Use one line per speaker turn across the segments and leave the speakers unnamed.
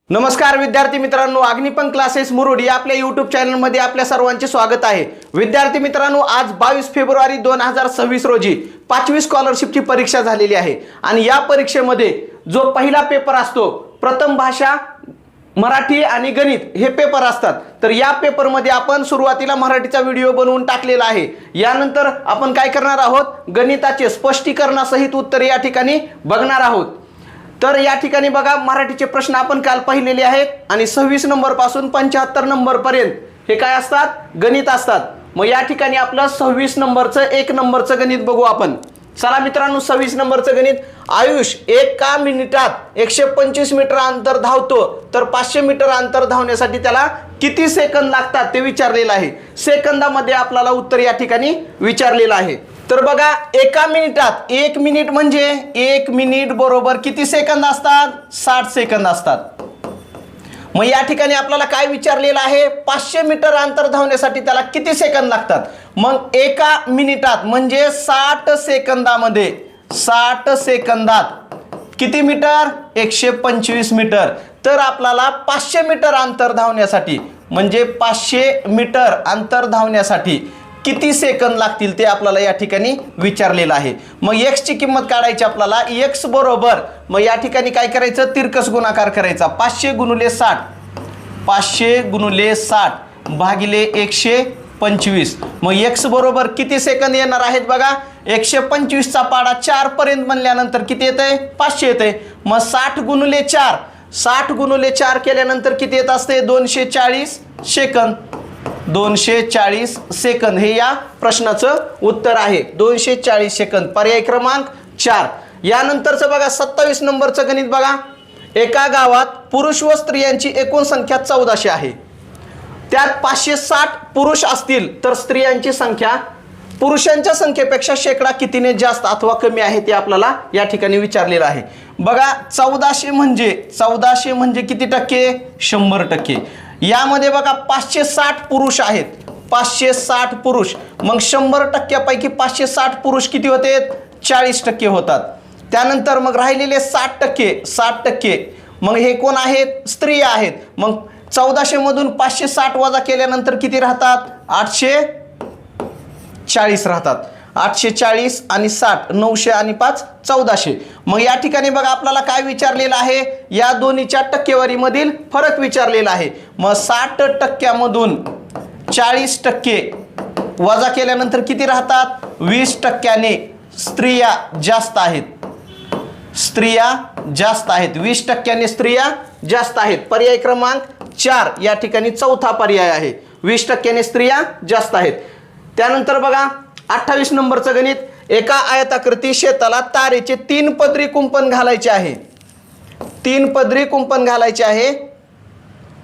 नमस्कार विद्यार्थी मित्रांनो, अग्निपंख क्लासेस मुरुड या आपल्या YouTube चॅनल मध्ये आपल्या सर्वांचे स्वागत आहे। विद्यार्थी मित्रांनो, आज 22 फेब्रुवारी 2026 रोजी 5वी स्कॉलरशिपची परीक्षा झालेली आहे आणि या परीक्षेमध्ये जो पहिला पेपर असतो प्रथम भाषा मराठी आणि गणित हे पेपर असतात। तर या पेपर मध्ये आपण सुरुवातीला मराठीचा व्हिडिओ बनवून टाकलेला आहे। यानंतर आपण काय करणार आहोत, गणिताचे स्पष्टीकरणासहित उत्तर या ठिकाणी बघणार आहोत। तर या ठिकाणी बघा, मराठीचे प्रश्न आपण काल पाहिलेले आहेत आणि 26 नंबर पासून 75 नंबर पर्यंत हे काय असतात, गणित असतात। मग या ठिकाणी आपलं 26 नंबरचं 1 नंबरचं गणित बघू आपण। चला मित्रांनो, 26 नंबरचं गणित। आयुष एका मिनिटात 125 मीटर अंतर धावतो, तर 500 मीटर अंतर धावण्यासाठी त्याला किती सेकंद लागतात ते विचारलेलं आहे। सेकंदामध्ये आपल्याला उत्तर या ठिकाणी विचारलेलं आहे। तर बघा, एका मिनिटात, 1 मिनिट म्हणजे 1 मिनिट बरोबर किती सेकंद असतात, 60 सेकंद असतात। मग या ठिकाणी आपल्याला काय विचारलेलं आहे, 500 मीटर अंतर धावण्यासाठी त्याला किती सेकंद लागतात। मग एका मिनिटात म्हणजे 60 सेकंदामध्ये, 60 सेकंदात किती मीटर, 125 मीटर। तर आपल्याला 500 मीटर अंतर धावण्यासाठी म्हणजे 500 मीटर अंतर धावण्यासाठी किती सेकंद लागतील ते आपल्याला या ठिकाणी विचारलेलं आहे। मग x ची किंमत काढायची आपल्याला। x बरोबर, मग या ठिकाणी काय करायचं, तिरकस गुणाकार करायचा। 500 गुणिले 60, 500 गुणिले 60 भागिले 125। मग x बरोबर किती सेकंद येणार आहेत बघा, 125 चा पाडा 4 पर्यंत म्हणल्यानंतर किती येतंय, 500 येतंय। मग 60 गुणिले 4, 60 गुणिले 4 केल्यानंतर किती येत असते, 240 सेकंद। 240 सेकंद हे या प्रश्नाचं उत्तर आहे, 240 सेकंद, पर्याय क्रमांक 4। यानंतरचं बघा 27 नंबरचं गणित बघा। एका गावात पुरुष व स्त्रियांची एकूण संख्या 1400 आहे, त्यात 560 पुरुष असतील तर स्त्रियांची संख्या पुरुषांच्या संख्येपेक्षा शेकडा कितीने जास्त अथवा कमी आहे ते आपल्याला या ठिकाणी विचारलेलं आहे। बघा, 1400 म्हणजे किती टक्के, 100%। यामध्ये बघा 560 पुरुष आहेत, 560 पुरुष। मग 100%पैकी 560 पुरुष किती होते, 40% होतात। त्यानंतर मग राहिलेले 60%, मग हे कोण आहेत, स्त्रिया आहेत। मग 1400 मधून 560 वजा केल्यानंतर किती राहतात, 840 राहतात। 840 आणि 60, 900 आणि 5 1400। मग या ठिकाणी बघा आपल्याला काय विचारलेलं आहे, या दोन्हीच्या टक्केवारीमधील फरक विचारलेला आहे। मग 60%मधून 40% वजा केल्यानंतर किती राहतात, 20%ने स्त्रिया जास्त आहेत, स्त्रिया जास्त आहेत, 20%ने स्त्रिया जास्त आहेत। पर्याय क्रमांक 4 या ठिकाणी चौथा पर्याय आहे, 20%ने स्त्रिया जास्त आहेत। त्यानंतर बघा 28 नंबरचं गणित। एका आयताकृती शेताला तारेचे 3 पदरी कुंपण घालायचे आहे, 3 पदरी कुंपण घालायचे आहे।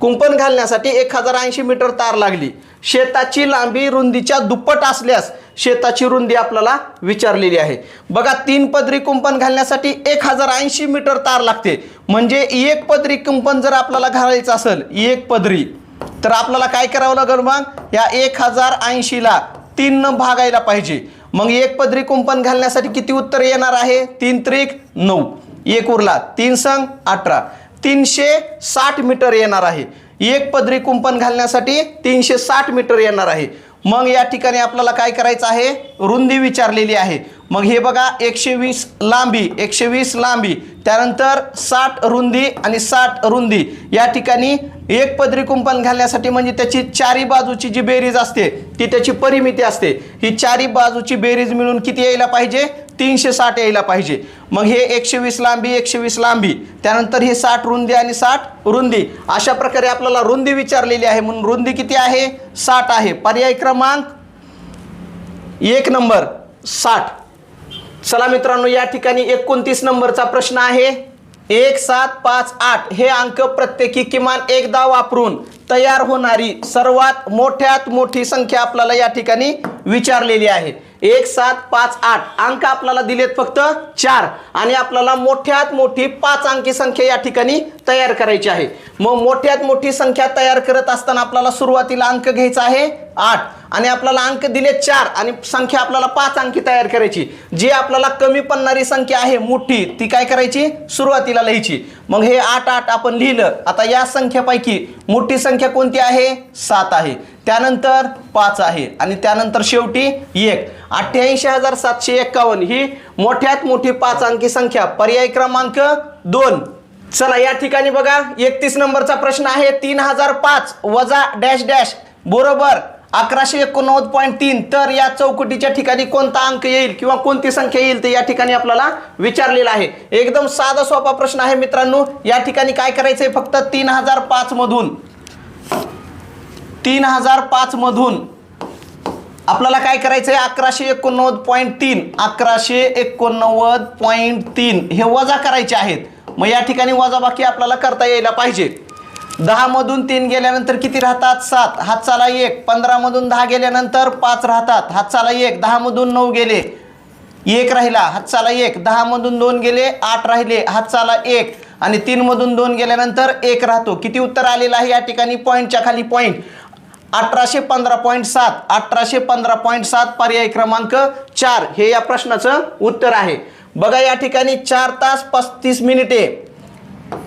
कुंपण घालण्यासाठी 1080 मीटर तार लागली। शेताची लांबी रुंदीच्या दुप्पट असल्यास शेताची रुंदी आपल्याला विचारलेली आहे। बघा, 3 पदरी कुंपण घालण्यासाठी 1080 मीटर तार लागते, म्हणजे एक पदरी कुंपण जर आपल्याला घालायचं असेल, एक पदरी, तर आपल्याला काय करावं लागेल, मग या 1080 ला 3 न भागायला पाहिजे। मग एक पदरी कुंपण घालण्यासाठी किती उत्तर येणार आहे, 3 त्रिक 9, एक उरला, 3 संग 18, 360 मीटर येणार आहे। एक पदरी कुंपण घालण्यासाठी 360 मीटर येणार आहे। मग या ठिकाणी आपल्याला काय करायचं आहे, रुंदी विचारलेली आहे। मग हे बघा 120 लांबी, 120 लांबी, त्यानंतर 60 रुंदी आणि 60 रुंदी। या ठिकाणी एक पदरी कुंपण घालण्यासाठी म्हणजे त्याची चारी बाजूची जी बेरीज असते ती त्याची परिमिती असते। ही चारी बाजूची बेरीज मिळून किती यायला पाहिजे, 360 यायला पाहिजे। मग हे 120 लांबी, 120 लांबी, त्यानंतर हे 60 रुंदी आणि 60 रुंदी, अशा प्रकारे आपल्याला रुंदी विचारलेली आहे, म्हणून रुंदी किती आहे, 60 आहे। पर्याय क्रमांक 1 नंबर 60। चला मित्रांनो, या ठिकाणी 29 नंबरचा प्रश्न आहे। 1 7 5 8 हे अंक प्रत्येकी किमान एकदा वापरून तयार होणारी सर्वात मोठ्यात मोठी संख्या आपल्याला या ठिकाणी विचारलेली आहे। 1 7 5 8 अंक आपल्याला दिलेत फक्त 4 आणि आपल्याला मोठ्यात मोठी 5 अंकी संख्या या ठिकाणी तयार करायची आहे। मग मोठ्यात मोठी संख्या तयार करत असताना आपल्याला सुरुवातीला अंक घ्यायचा आहे 8 आणि आपल्याला अंक दिले 4 आणि संख्या आपल्याला 5 अंकी तयार करायची। जी आपल्याला कमी पडणारी संख्या आहे मोठी ती काय करायची सुरुवातीला लिहायची। मग हे 8 8 आपण लिहिलं। आता या संख्येपैकी मोठी संख्या कोणती आहे 7 आहे, त्यानंतर 5 आहे आणि त्यानंतर शेवटी 1। 88,751 ही मोठ्यात मोठी 5 अंकी संख्या, पर्याय क्रमांक 2। चला या ठिकाणी बघा 31 नंबरचा प्रश्न आहे 3005 वजा डॅश डॅश बरोबर 1189.3। तर या चौकटीच्या ठिकाणी कोणता अंक येईल किंवा कोणती संख्या येईल ते या ठिकाणी आपल्याला विचारलेलं आहे। एकदम साधा सोपा प्रश्न आहे मित्रांनो। या ठिकाणी काय करायचंय फक्त 3005 मधून आपल्याला काय करायचंय 1189.3 1189.3 हे वजा करायचे आहेत। मग या ठिकाणी वजाबाकी आपल्याला करता यायला पाहिजे। 10 मधून 3 गेल्यानंतर किती राहतात 7, हात चाला 1। 15 मधून 10 गेल्यानंतर 5 राहतात, हात चाला 1। 10 मधून 9 गेले 1 राहिला, हात चाला 1। 10 मधून 2 गेले 8 राहिले, हात चाला 1 आणि 3 मधून 2 गेल्यानंतर 1 राहतो। किती उत्तर आलेलं आहे या ठिकाणी पॉईंटच्या खाली पॉईंट 1815.7 1815.7 पर्याय क्रमांक 4 हे या प्रश्नाचं उत्तर आहे। बघा या ठिकाणी 4 तास 35 मिनिटे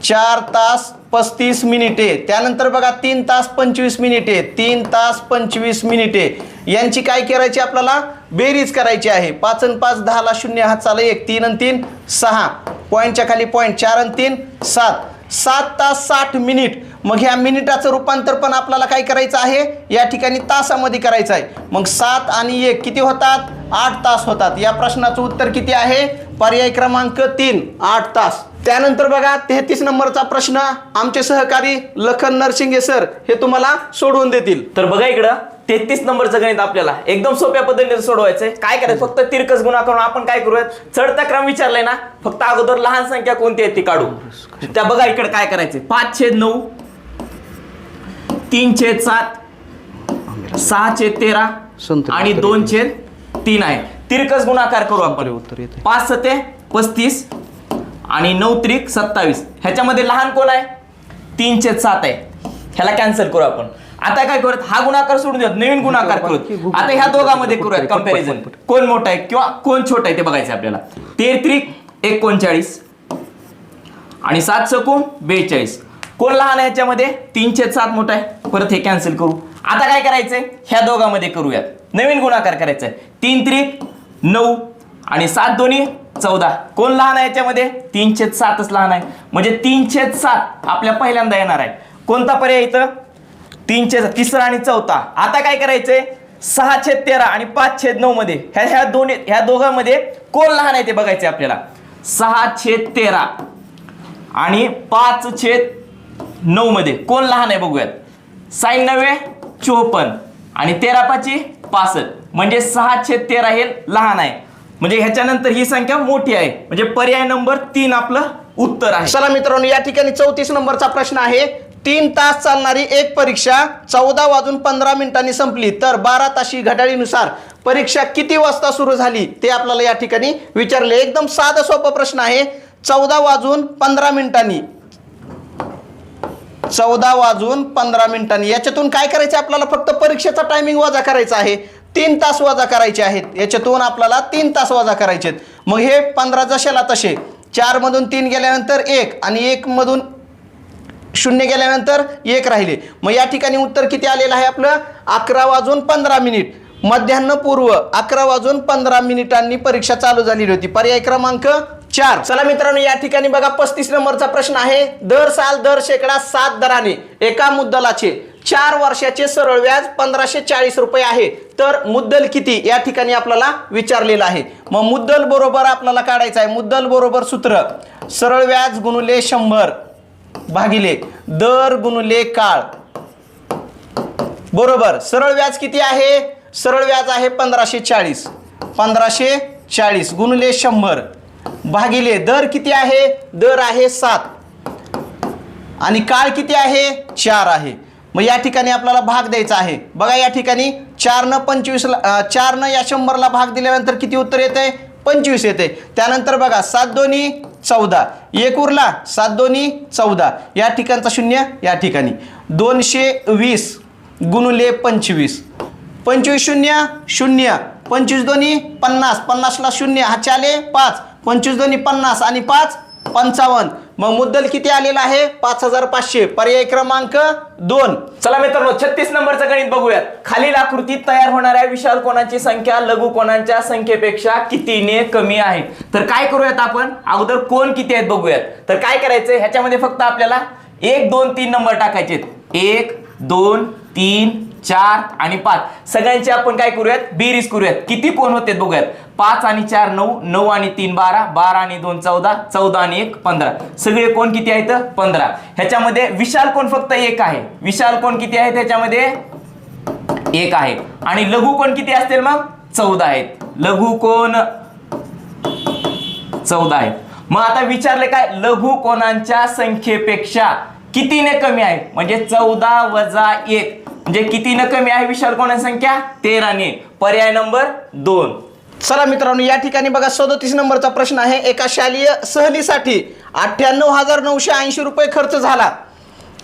4 तास 35 मिनिटे, त्यानंतर बघा 3 तास 25 मिनिटे 3 तास 25 मिनिटे यांची काय करायची आपल्याला बेरीज करायची आहे। 5 आणि 5 10 ला 0, हात चाला 1। 3 आणि 3 6 पॉईंटच्या खाली पॉईंट 4 आणि 3 7 7 तास 60 मिनिट। मग ह्या मिनिटाचं रूपांतर पण आपल्याला काय करायचं आहे या ठिकाणी तासामध्ये करायचं आहे। मग 7 आणि 1 किती होतात 8 तास होतात। या प्रश्नाचं उत्तर किती आहे पर्याय क्रमांक 3 8 तास। त्यानंतर बघा 33 नंबरचा प्रश्न आमचे सहकारी लखन नरसिंगे सर हे तुम्हाला सोडवून देतील।
तर बघा इकडं 33 नंबरचं गणित आपल्याला एकदम सोप्या पद्धतीने सोडवायचंय। काय करायचं फक्त तिरकस गुणा करून आपण काय करूयात चढता क्रम विचारलाय ना, फक्त अगोदर लहान संख्या कोणती आहे ती काढू। त्या बघा इकडे काय करायचंय 5/9 3/7 6/13 आणि 2/3 आहे। तिरकस गुणाकार करू आपण। 5 7 35 आणि 9 त्रिक 27 ह्याच्यामध्ये लहान कोण आहे 3/7 आहे, ह्याला कॅन्सल करू आपण। आता काय करूयात हा गुणाकार सोडून देऊयात, नवीन गुणाकार करूयात। आता ह्या दोघांमध्ये करूयात कंपॅरिझन, कोण मोठा आहे किंवा कोण छोटा आहे ते बघायचं आपल्याला। 13 त्रिक 39 आणि 7 सकून 42 कोण लहान आहे ह्याच्यामध्ये 3/7 मोठा आहे, परत हे कॅन्सल करू। आता काय करायचंय ह्या दोघांमध्ये करूयात, नवीन गुणाकार करायचा आहे। 3 त्रिक 9 आणि 7 दोन्ही 14 कोण लहान आहे याच्यामध्ये 3/7च लहान आहे, म्हणजे 3/7 आपल्या पहिल्यांदा येणार आहे। कोणता पर्याय इथं 3/7 तिसरा आणि चौथा। आता काय करायचंय 6/13 आणि 5/9 मध्ये ह्या दोघांमध्ये कोण लहान आहे ते बघायचे आपल्याला। 6/13 आणि 5/9 मध्ये कोण लहान आहे बघूयात। 96 54 आणि 13×5 65 म्हणजे 6/13 हे लहान आहे, म्हणजे ह्याच्यानंतर ही संख्या मोठी आहे, म्हणजे पर्याय नंबर 3 आपलं उत्तर आहे।
चला मित्रांनो या ठिकाणी 34 नंबरचा प्रश्न आहे 3 तास चालणारी एक परीक्षा 14:15 संपली तर 12 ताशी घड्याळीनुसार परीक्षा किती वाजता सुरू झाली ते आपल्याला या ठिकाणी विचारले। एकदम साधा सोपा प्रश्न आहे। 14:15 14:15 याच्यातून काय करायचं आपल्याला फक्त परीक्षेचा टायमिंग वजा करायचा आहे। 3 तास वजा करायचे आहेत, याच्यातून आपल्याला 3 तास वजा करायचे आहेत। मग हे 15 जशाला तसे 4 मधून 3 गेल्यानंतर 1 आणि 1 मधून 0 गेल्यानंतर 1 राहिले। मग या ठिकाणी उत्तर किती आलेलं आहे आपलं 11:15 मध्यान्हपूर्व 11:15 परीक्षा चालू झालेली होती, पर्याय क्रमांक 4। चला मित्रांनो या ठिकाणी बघा 35 नंबरचा प्रश्न आहे। दर साल दर शेकडा 7 दराने एका मुद्दलाचे 4 वर्षाचे सरळ व्याज 1540 रुपये आहे, तर मुद्दल किती या ठिकाणी आपल्याला विचारलेलं आहे। मग मुद्दल बरोबर आपल्याला काढायचं आहे। मुद्दल बरोबर सूत्र सरळ व्याज गुणिले 100 भागिले दर गुणिले काळ बरोबर सरळ व्याज किती आहे, सरळ व्याज आहे 1540 गुणिले 100 भागिले दर किती आहे, दर आहे 7 आणि काळ किती आहे 4 आहे। मग या ठिकाणी आपल्याला भाग द्यायचा आहे. बघा या ठिकाणी 4 25ला 4 या 100ला भाग दिल्यानंतर किती उत्तर येते? 25 येते. त्यानंतर बघा 7 दोन्ही 14, 1 उरला, 7 दोन्ही 14, या ठिकाणचा 0 या ठिकाणी. 220 गुणुले 25, 25 0 0, 25 दोन्ही 50, 50ला 0 हातचे आले 5, 25 दोन्ही 50 आणि 5 55. मग मुद्दल किती आलेला आहे? 5500. पर्याय क्रमांक 2.
चला मित्रांनो 36 नंबरचं गणित बघूयात. खालील आकृतीत तयार होणाऱ्या विशाल कोणाची संख्या लघु कोणांच्या संख्येपेक्षा कितीने कमी आहे. तर काय करूयात आपण अगोदर कोण किती आहेत बघूयात. तर काय करायचंय ह्याच्यामध्ये फक्त आपल्याला 1 2 3 नंबर टाकायचे. 1 2 3 4 आणि 5 सगळ्यांची आपण काय करूयात? बेरीज करूयात. किती कोण होते बघूयात. 5 आणि 4 9, 9 आणि 3 12, 12 आणि 2 14, 14 आणि 1 15. सगळे कोण किती आहेत? 15. ह्याच्यामध्ये विशाल कोण फक्त 1 आहे. विशाल कोण किती आहे? त्याच्यामध्ये 1 आहे. आणि लघु कोण किती असतील मग? 14 आहेत. लघु कोण 14 आहेत. मग आता विचारले काय? लघु कोणांच्या संख्येपेक्षा कितीने कमी आहे म्हणजे 14 वजा 1 म्हणजे कितीने कमी आहे विशाल कोणाची संख्या? 13ने. पर्याय नंबर 2.
चला मित्रांनो या ठिकाणी बघा 37 नंबरचा प्रश्न आहे. एका शालेय सहलीसाठी 98,980 रुपये खर्च झाला.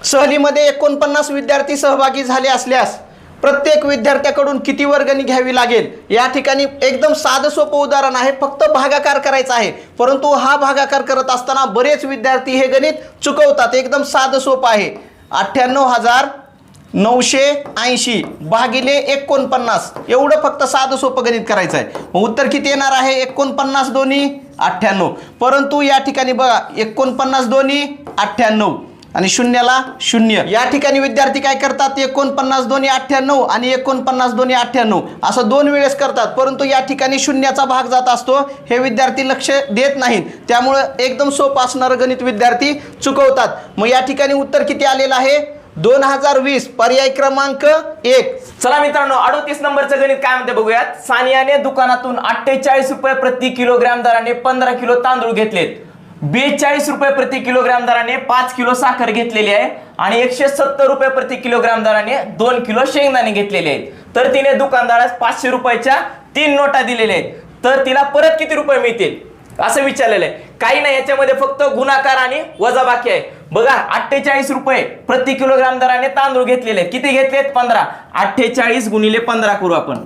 सहलीमध्ये 49 विद्यार्थी सहभागी झाले असल्यास प्रत्येक विद्यार्थ्याकडून किती वर्गणी घ्यावी लागेल? या ठिकाणी एकदम साधं सोपं उदाहरण आहे. फक्त भागाकार करायचा आहे. परंतु हा भागाकार करत असताना बरेच विद्यार्थी हे गणित चुकवतात. एकदम साधं सोपं आहे. 98,980 भागिले 49 एवढं फक्त साधं सोपं गणित करायचं आहे. मग उत्तर किती येणार आहे? 49 दोन्ही 98. परंतु या ठिकाणी बघा 49 दोन्ही 98 आणि 0ला 0. या ठिकाणी विद्यार्थी काय करतात? 49 दोन्ही 98 आणि 49 दोन्ही 98 असं 2 वेळेस करतात. परंतु या ठिकाणी 0चा भाग जात असतो. हे विद्यार्थी लक्ष देत नाहीत. त्यामुळे एकदम सोपं असणारं गणित विद्यार्थी चुकवतात. मग या ठिकाणी उत्तर किती आलेलं आहे? 2020. पर्याय क्रमांक 1.
चला मित्रांनो 38 नंबरचं गणित काय म्हणते बघूयात. सानियाने दुकानातून 48 रुपये प्रति किलोग्रॅम दराने 15 किलो तांदूळ घेतलेत. 42 रुपये प्रति किलोग्रॅम दराने 5 किलो साखर घेतलेली आहे आणि 170 रुपये प्रति किलोग्रॅम दराने 2 किलो शेंगदाणे घेतलेले आहेत. तर तिने दुकानदारास 500 रुपयाच्या 3 नोटा दिलेल्या आहेत. तर तिला परत किती रुपये मिळतील असं विचारलेलं आहे. काही नाही याच्यामध्ये फक्त गुणाकार आणि वजाबाकी आहे. बघा 48 रुपये प्रति किलोग्रॅम दराने तांदूळ घेतलेले आहेत. किती घेतलेत? 15. 48 गुणिले 15 करू आपण.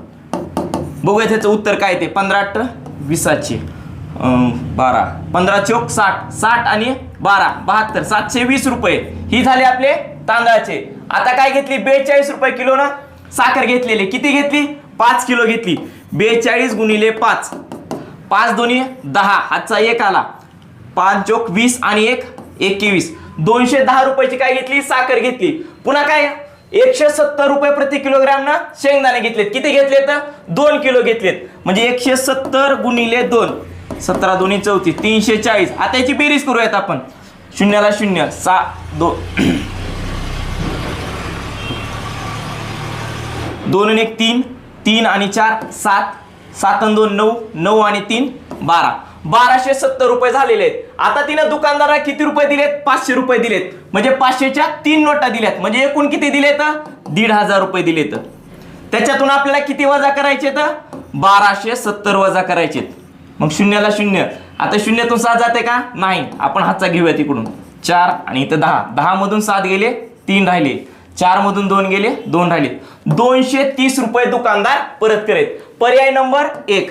बघूया त्याचं उत्तर काय ते. 15 8 20चे 12, 15 चौक 60, 60 आणि 12 72, 720 रुपये ही झाले आपले तांदळाचे. आता काय घेतली? 42 रुपये किलो ना साखर घेतलेली. किती घेतली? 5 किलो घेतली. 42 गुणिले 5, 5 दोन्ही 10 हातचा 1 आला. 5 चौक 20 आणि 1 21. 210 रुपयाची काय घेतली? साखर घेतली. पुन्हा काय 170 रुपये प्रति किलोग्रॅम ना शेंगदाणे घेतलेत. किती घेतलेत? 2 किलो घेतलेत. म्हणजे 170 गुणिले 2, 17 दोन्ही 34, 340. आता याची बेरीज करूयात आपण. 0ला 0, 6 2 2 आणि 1 3, 3 आणि 4 7, 7 आणि 2 9, 9 आणि 3 12. 1270 रुपये झालेले आहेत. आता तिने दुकानदाराला किती रुपये दिलेत? 500 रुपये दिलेत. म्हणजे 500च्या 3 नोटा दिल्यात. म्हणजे एकूण किती दिलेत? 1500 रुपये दिलेत. त्याच्यातून आपल्याला किती वजा करायचे? 1270 वजा करायचे. मग 0ला 0. आता 0तून 7 जाते का? नाही. आपण हातचा घेऊया तिकडून. 4 आणि इथं 10, 10 मधून 7 गेले 3 राहिले. 4 मधून 2 गेले 2 राहिले. 230 रुपये दुकानदार परत करेल. पर्याय नंबर 1.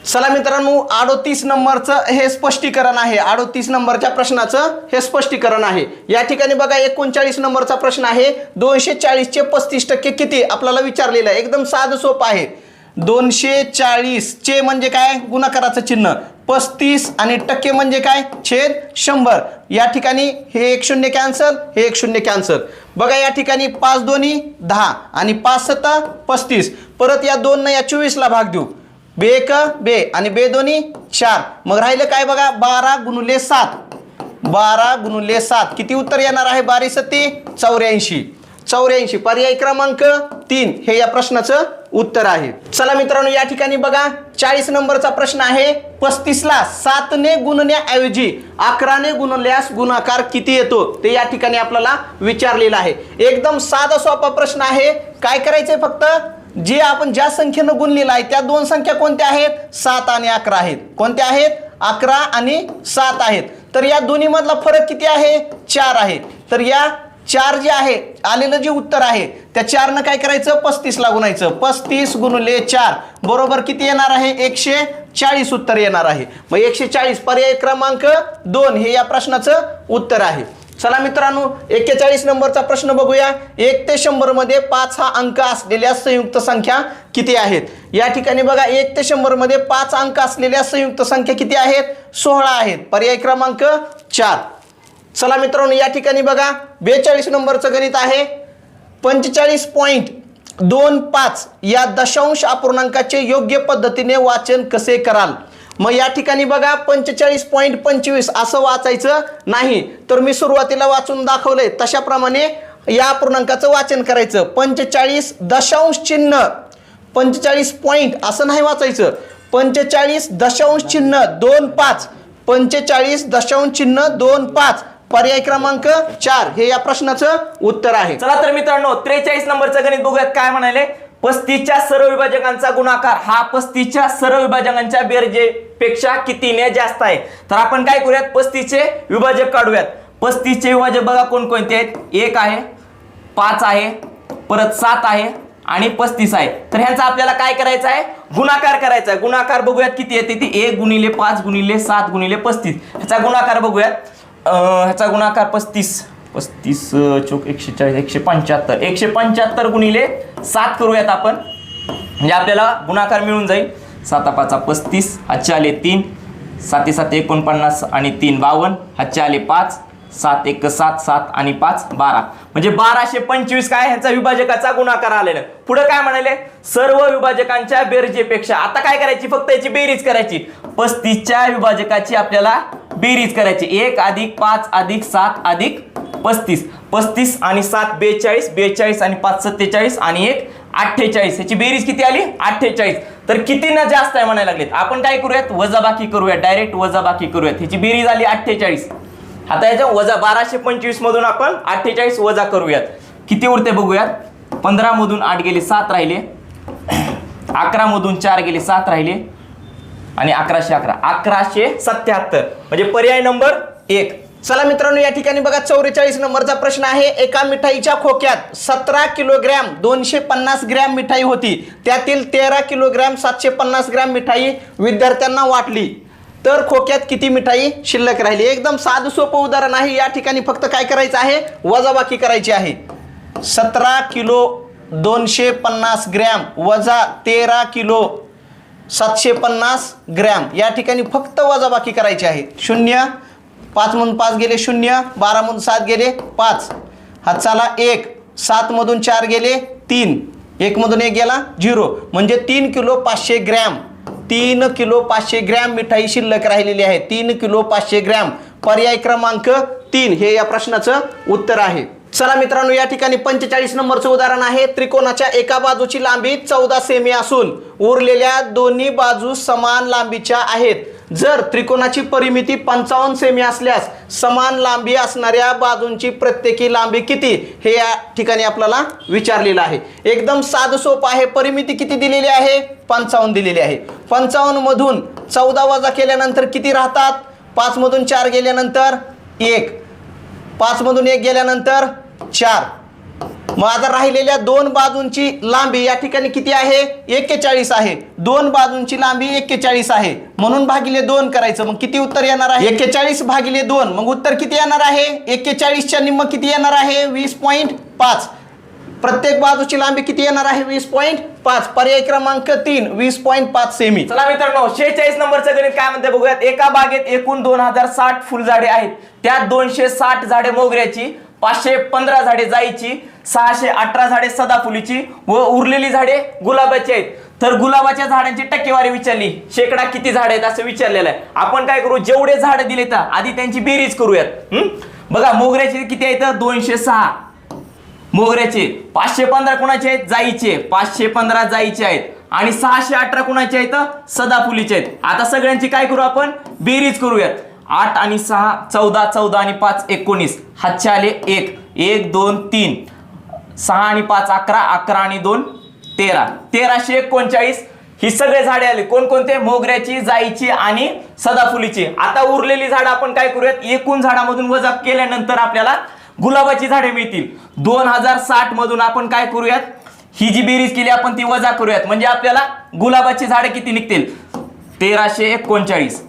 चला मित्रांनो 38 नंबरचं हे स्पष्टीकरण आहे. 38 नंबरच्या प्रश्नाचं हे स्पष्टीकरण आहे. या ठिकाणी बघा 39 नंबरचा प्रश्न आहे. 240 चे 35% किती आपल्याला विचारलेलं आहे. एकदम साधं सोपं आहे. 240 चे म्हणजे काय? गुणाकाराचं चिन्ह. 35 आणि टक्के म्हणजे काय? छेद 100. या ठिकाणी हे 1 0 कॅन्सल, हे 1 0 कॅन्सल. बघा या ठिकाणी 5 दोन्ही 10 आणि 5 7 35. परत या 2 ने या 24ला भाग देऊ. 2 1 2 आणि 2 दोन्ही 4. मग राहिलं काय बघा? 12 गुणिले 7. 12 गुणिले 7 किती उत्तर येणार आहे? 12 7 84. 84 पर्याय क्रमांक 3 हे या प्रश्नाचं उत्तर आहे. चला मित्रांनो या ठिकाणी बघा 40 नंबरचा प्रश्न आहे. 35 ला 7 ने गुणण्याऐवजी 11 ने गुणल्यास गुणाकार किती येतो ते या ठिकाणी आपल्याला विचारलेलं आहे. एकदम साधा सोपा प्रश्न आहे. काय करायचंय फक्त जे आपण ज्या संख्येनं गुणलेलं आहे त्या दोन संख्या कोणत्या आहेत? 7 आणि 11 आहेत. कोणत्या आहेत? 11 आणि 7 आहेत. तर या दोन्ही मधला फरक किती आहे? 4 आहे. तर या 4 जे आहे आलेलं जे उत्तर आहे त्या 4 न काय करायचं? 35 ला गुणायचं. 35 गुणिले 4 बरोबर किती येणार आहे? 140 उत्तर येणार आहे. मग 140 पर्याय क्रमांक 2 हे या प्रश्नाचं उत्तर आहे. चला मित्रांनो 41 नंबरचा प्रश्न बघूया. 1 ते 100 मध्ये 5 हा अंक असलेल्या संयुक्त संख्या किती आहेत? या ठिकाणी बघा 1 ते 100 मध्ये 5 अंक असलेल्या संयुक्त संख्या किती आहेत? 16 आहेत. पर्याय क्रमांक 4. चला मित्रांनो या ठिकाणी बघा 42 नंबरचं गणित आहे. 45.25 या दशांश अपूर्णांकाचे योग्य पद्धतीने वाचन कसे कराल? मग या ठिकाणी बघा 45.25 असं वाचायचं नाही, तर मी सुरुवातीला वाचून दाखवलंय तशाप्रमाणे या अपूर्णांकाचं वाचन करायचं. 45 दशांश चिन्ह 45 पॉइंट असं नाही वाचायचं. 45 दशांश चिन्ह 25 45 दशांश चिन्ह 25 पर्याय क्रमांक 4 हे या प्रश्नाचं उत्तर आहे.
चला तर मित्रांनो 43 नंबरचं गणित बघूयात. काय म्हणाले? 35च्या सर्व विभाजकांचा गुणाकार हा 35च्या सर्व विभाजकांच्या बेरजेपेक्षा कितीने जास्त आहे. तर आपण काय करूयात? 35चे विभाजक काढूयात. 35चे विभाजक बघा कोणकोणते आहेत? 1 आहे, 5 आहे, परत 7 आहे आणि 35 आहे. तर ह्यांचा आपल्याला काय करायचं आहे? गुणाकार करायचा आहे. गुणाकार बघूयात किती येते ती 1 गुणिले 5 गुणिले 7 गुणिले 35. ह्याचा गुणाकार बघूयात. ह्याचा गुणाकार 35 चोक 140 175 175 गुणिले 7 करूयात आपण, म्हणजे आपल्याला गुणाकार मिळून जाईल. 7 5 35 हातचे आले 3 7 7 49 आणि 3 52 हातचे आले 5 7 1 7 7 आणि 5 12 म्हणजे 1225 काय ह्याचा विभाजकाचा गुणाकार आलेला. पुढे काय म्हणाले? सर्व विभाजकांच्या बेरजेपेक्षा. आता काय करायची? फक्त याची बेरीज करायची. 35च्या विभाजकाची आपल्याला बेरीज करायची. 1 अधिक 5 अधिक 7 अधिक 35 35 आणि 7 42 42 आणि 5 47 आणि 1 48 ह्याची बेरीज किती आली? 48. तर किती ना जास्त आहे म्हणायला लागलेत. आपण काय करूयात? वजाबाकी करूयात. डायरेक्ट वजाबाकी करूयात. ह्याची बेरीज आली 48. आता याच्या वजा 1225 मधून आपण 48 वजा करूयात. किती उरते बघूयात. 15 मधून 8 गेले 7 राहिले, 11 मधून 4 गेले 7 राहिले आणि 1111 1177 म्हणजे पर्याय नंबर 1.
चला मित्रांनो या ठिकाणी बघा 44 नंबरचा प्रश्न आहे. एका मिठाईच्या खोक्यात 17 किलोग्रॅम 250 ग्रॅम मिठाई होती. त्यातील 13 किलोग्रॅम 750 ग्रॅम मिठाई विद्यार्थ्यांना वाटली. तर खोक्यात किती मिठाई शिल्लक राहिली? एकदम साधं सोपं उदाहरण आहे. या ठिकाणी फक्त काय करायचं आहे? वजाबाकी करायची आहे. 17 किलो 250 ग्रॅम वजा 13 किलो 750 ग्रॅम या ठिकाणी फक्त वजाबाकी करायची आहे. 0 5 मधून 5 गेले 0 12 मधून 7 गेले 5 हातचाला 1 7 मधून 4 गेले 3 1 मधून 1 गेला 0 म्हणजे 3 किलो 500 ग्रॅम 3 किलो 500 ग्रॅम मिठाई शिल्लक राहिलेली आहे. 3 किलो 500 ग्रॅम पर्याय क्रमांक 3 हे या प्रश्नाचं उत्तर आहे. चला मित्रांनो या ठिकाणी 45 नंबरचं उदाहरण आहे. त्रिकोणाच्या एका बाजूची लांबी 14 सेमी असून उरलेल्या दोन्ही बाजू समान लांबीच्या आहेत. जर त्रिकोणाची परिमिती 55 सेमी असल्यास समान लांबी असणाऱ्या बाजूंची प्रत्येकी लांबी किती हे या ठिकाणी आपल्याला विचारलेलं आहे. एकदम साधं सोपं आहे. परिमिती किती दिलेली आहे? 55 दिलेली आहे. 55 मधून 14 वजा केल्यानंतर किती राहतात? 5 मधून 4 गेल्यानंतर 1 5 मधून 1 गेल्यानंतर 4. मग आता राहिलेल्या दोन बाजूंची लांबी या ठिकाणी किती आहे? 41 आहे. दोन बाजूंची लांबी 41 आहे म्हणून भागिले 2 करायचं. मग किती उत्तर येणार आहे? 41 भागिले 2 मग उत्तर किती येणार आहे? 41च्या निम्म किती येणार आहे? 20.5. प्रत्येक बाजूची लांबी किती येणार आहे? 20.5. पर्याय क्रमांक 3 20.5 सेमी.
चला मित्रांनो 46 नंबरचं गणित काय म्हणते बघूयात. एका बागेत एकूण 2060 फुलझाडे आहेत. त्यात 260 झाडे मोगऱ्याची, 515 झाडे जाईची, 618 झाडे सदाफुलीची व उरलेली झाडे गुलाबाची आहेत. तर गुलाबाच्या झाडांची टक्केवारी विचारली. शेकडा किती झाडे आहेत असं विचारलेलं आहे. आपण काय करू? जेवढे झाड दिले तर आधी त्यांची बेरीज करूयात. बघा मोगऱ्याची किती आहेत? 206 मोगऱ्याचे. 515 कुणाचे आहेत? जाईचे. 515 जाईचे आहेत. आणि 618 कुणाचे आहेत? सदाफुलीचे आहेत. आता सगळ्यांची काय करू आपण? बेरीज करूयात. 8 आणि 6 14, 14 आणि 5 19. हातचे आले 1 1 2 3. 6 आणि 5 11, 11 आणि 2 13. 1339 ही सगळे झाडे आले. कोणकोणते? मोगऱ्याची, जाईची आणि सदाफुलीची. आता उरलेली झाडं आपण काय करूयात? एकूण झाडामधून वजा केल्यानंतर आपल्याला गुलाबाची झाडे मिळतील. 2060 मधून आपण काय करूयात? ही जी बेरीज केली आपण ती वजा करूयात. म्हणजे आपल्याला गुलाबाची झाडे किती निघतील? 1339.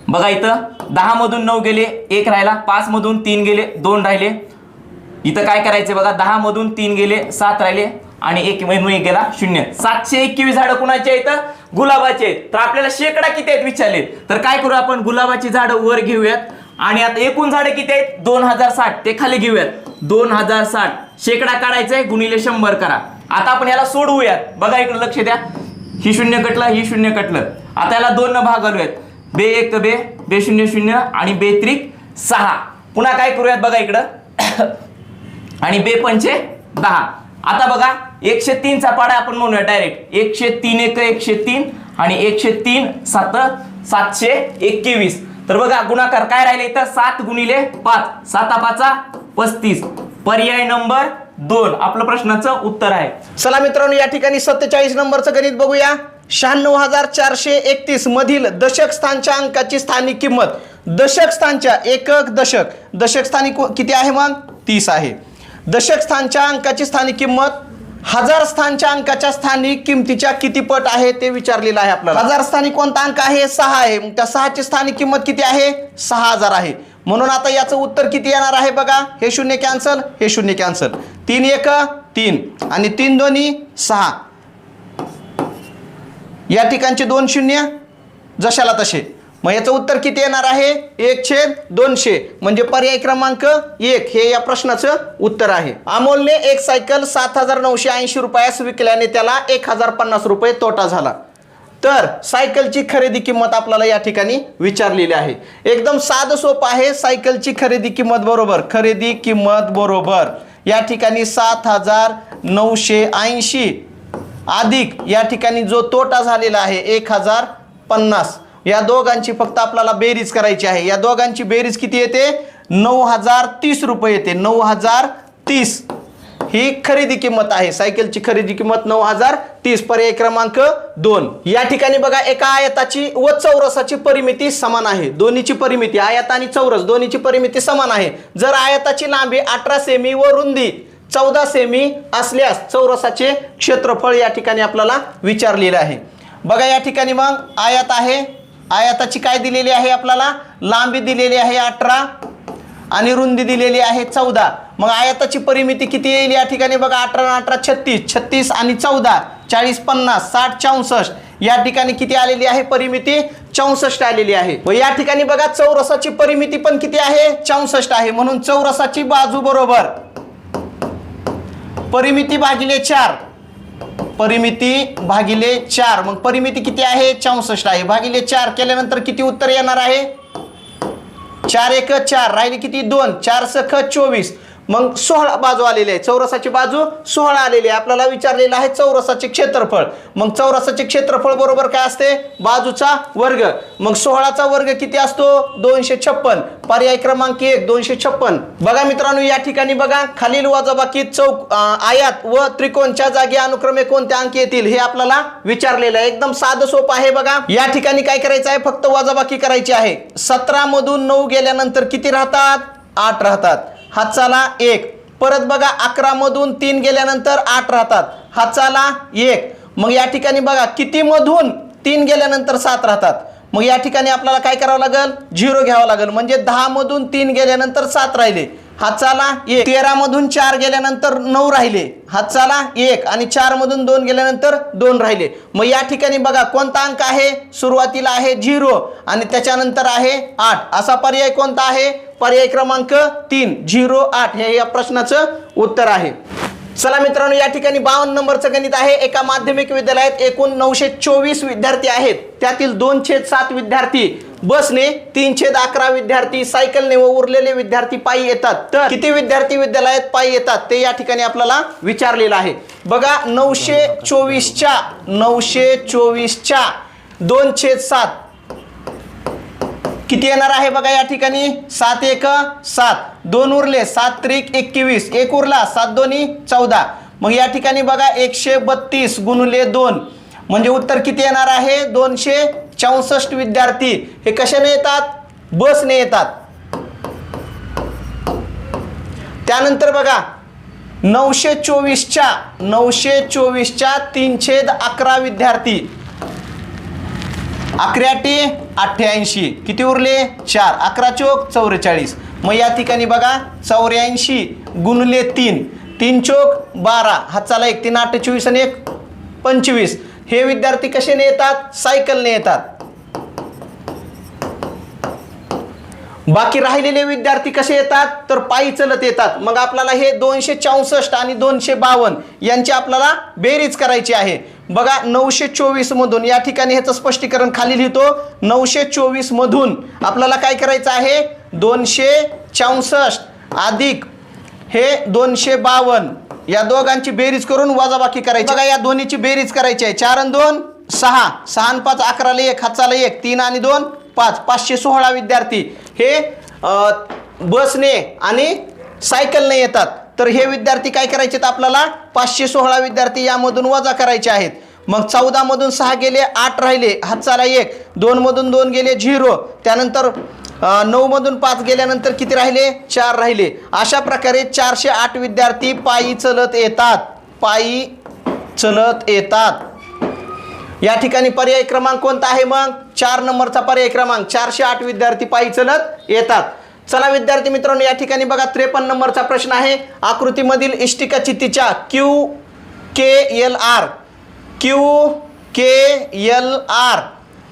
बघा इथं 10 मधून 9 गेले, 1 राहिला. 5 मधून 3 गेले, 2 राहिले. इथं काय करायचे बघा? 10 मधून 3 गेले, 7 राहिले आणि 1 मधून 1 गेला 0. 721 झाडं कुणाचे आहेत? गुलाबाचे आहेत. तर आपल्याला शेकडा किती आहेत विचारले. तर काय करू आपण? गुलाबाची झाडं वर घेऊयात आणि आता एकूण झाडे किती आहेत? 2060. ते खाली घेऊयात. 2060 शेकडा काढायचंय, गुणिले 100 करा. आता आपण याला सोडवूयात. बघा इकडे लक्ष द्या. ही 0 कटलं, ही 0 कटलं. आता याला 2 न भाग घालूयात. बे 1 बे, बे 0 0 आणि बे 3 6. पुन्हा काय करूयात बघा इकडं आणि बे 5 10. आता बघा 103 चा पाडा आपण म्हणूया डायरेक्ट. 103 1 103 आणि 103 7 721. तर बघा गुणाकार काय राहिले इथं? 7 गुणिले 5. 7 5 35. पर्याय नंबर 2 आपलं प्रश्नाचं उत्तर आहे.
चला मित्रांनो, या ठिकाणी 47 नंबरचं गणित बघूया. 96,431 मधील दशक स्थानच्या अंकाची स्थानिक किंमत. दशक स्थानच्या एकक दशक, दशक स्थानी किती आहे मग? 30 आहे. दशक स्थानच्या अंकाची स्थानिक किंमत हजार स्थानच्या अंकाच्या स्थानिक किमतीच्या किती पट आहे ते विचारलेलं आहे आपल्याला. हजार स्थानी कोणता अंक आहे? 6 आहे. मग त्या 6 ची स्थानिक किंमत किती आहे? 6000 आहे. म्हणून आता याचं उत्तर किती येणार आहे बघा. हे 0 कॅन्सल, हे 0 कॅन्सल. 3 1 3 आणि 3 2 6. या ठिकाणचे 2 0 जशाला तसे. मग याचं उत्तर किती येणार आहे? 1/200. म्हणजे पर्याय क्रमांक 1 हे या प्रश्नाचं उत्तर आहे. अमोलने एक सायकल 7980 रुपयास विकल्याने त्याला 1050 रुपये तोटा झाला. तर सायकलची खरेदी किंमत आपल्याला या ठिकाणी विचारलेली आहे. एकदम साधं सोपं आहे. सायकलची खरेदी किंमत बरोबर, खरेदी किंमत बरोबर या ठिकाणी 7980 अधिक या ठिकाणी जो तोटा झालेला आहे 1050. या दोघांची फक्त आपल्याला बेरीज करायची आहे. या दोघांची बेरीज किती येते? 9030 रुपये येते. 9030 ही खरेदी किंमत आहे. सायकलची खरेदी किंमत 9030. पर्याय क्रमांक 2. या ठिकाणी बघा एका आयताची व चौरसाची परिमिती समान आहे. दोन्हीची परिमिती, आयत आणि चौरस दोन्हीची परिमिती समान आहे. जर आयताची लांबी 18 सेमी व रुंदी 14 सेमी असल्यास चौरसाचे क्षेत्रफळ या ठिकाणी आपल्याला विचारलेले आहे. बघा या ठिकाणी मग आयत आहे. आयताची काय दिलेली आहे आपल्याला? लांबी दिलेली आहे 18 आणि रुंदी दिलेली आहे 14. मग आयताची परिमिती किती येईल या ठिकाणी बघा? 18 18 36, 36 आणि 14 40 50 60 64. या ठिकाणी किती आलेली आहे परिमिती? 64 आलेली आहे. व या ठिकाणी बघा चौरसाची परिमिती पण किती आहे? 64 आहे. म्हणून चौरसाची बाजू बरोबर परिमिती भागिले 4, परिमिती भागिले 4. मग परिमिती किती आहे? 64 आहे. भागिले 4 केल्यानंतर किती उत्तर येणार आहे? 4 1 4 राहिले किती? 2. 4 6 24. मग 16 बाजू आलेली आहे. चौरसाची बाजू 16 आलेली आहे. आपल्याला विचारलेलं आहे चौरसाचे क्षेत्रफळ. मग चौरसाचे क्षेत्रफळ बरोबर काय असते? बाजूचा वर्ग. मग 16चा वर्ग किती असतो? 256. पर्याय क्रमांक 1 256. बघा मित्रांनो या ठिकाणी बघा खालील वजाबाकीत आयत व त्रिकोणच्या जागी अनुक्रमे कोणते अंक येतील हे आपल्याला विचारलेलं आहे. एकदम साधं सोपं आहे. बघा या ठिकाणी काय करायचं आहे? फक्त वजाबाकी करायची आहे. 17 मधून 9 गेल्यानंतर किती राहतात? 8 राहतात. हातचाला 1. परत बघा 11 मधून 3 गेल्यानंतर 8 राहतात. हातचाला 1. मग या ठिकाणी बघा किती मधून 3 गेल्यानंतर 7 राहतात. मग या ठिकाणी आपल्याला काय करावं लागेल? 0 घ्यावं लागेल. म्हणजे 10 मधून 3 गेल्यानंतर 7 राहिले. हातचाला 1. 13 मधून 4 गेल्यानंतर 9 राहिले. हातचाला 1 आणि 4 मधून 2 गेल्यानंतर 2 राहिले. मग या ठिकाणी बघा कोणता अंक आहे? सुरुवातीला आहे 0 आणि त्याच्यानंतर आहे 8. असा पर्याय कोणता आहे? पर्याय क्रमांक 3 0 8 हे या प्रश्नाचं उत्तर आहे. चला मित्रांनो या ठिकाणी 52 नंबरचं गणित आहे. एका माध्यमिक विद्यालयात एकूण 924 विद्यार्थी आहेत. त्यातील 2/7 विद्यार्थी बसने 3/11 विद्यार्थी, सायकलने व उरलेले विद्यार्थी पायी येतात. तर किती विद्यार्थी विद्यालयात पायी येतात ते या ठिकाणी आपल्याला विचारलेलं आहे. बघा 924च्या 2/7 किती येणार आहे बघा या ठिकाणी 7 1 7, 2 उरले 7 त्रिक 21, 1 उरला 7 2 14. मग या ठिकाणी बघा 132 गुणिले 2 म्हणजे उत्तर किती येणार आहे 264 विद्यार्थी हे कशाने येतात, बसने येतात. त्यानंतर बघा 924च्या 3/11 विद्यार्थी, 11 88 किती उरले 4, 11 चोक 44. मग या ठिकाणी बघा 84 गुणिले 3, 3 चोक 12, हाताला 1 3 8 24 आणि 1 25. हे विद्यार्थी कशाने येतात, सायकलने येतात. बाकी राहिलेले विद्यार्थी कसे येतात तर पायी चलत येतात. मग आपल्याला हे 264 आणि 252 यांची आपल्याला बेरीज करायची आहे. बघा 924 मधून या ठिकाणी ह्याचं स्पष्टीकरण खाली लिहितो. 924 मधून आपल्याला काय करायचं आहे 264 अधिक हे 252 या दोघांची बेरीज करून वजाबाकी करायची. बघा या दोन्हीची बेरीज करायची आहे. 4 आणि 2 6, 6 आणि 5 11 ला 1, हाताला 1, 3 आणि 2 5, 516 विद्यार्थी हे बसने आणि सायकलने येतात. तर हे विद्यार्थी काय करायचे आपल्याला 516 विद्यार्थी यामधून वजा करायचे आहेत. मग 14 मधून 6 गेले 8 राहिले, हाताला 1, 2 मधून 2 गेले 0, त्यानंतर 9 मधून 5 गेल्यानंतर किती राहिले 4 राहिले. अशा प्रकारे 408 विद्यार्थी पायी चलत येतात. या ठिकाणी पर्याय क्रमांक कोणता आहे मग 4 नंबरचा पर्याय क्रमांक. 408 विद्यार्थी पायी चलत येतात. चला विद्यार्थी मित्रांनो या ठिकाणी बघा 53 नंबरचा प्रश्न आहे. आकृतीमधील इष्टिका चित्तीच्या QKLR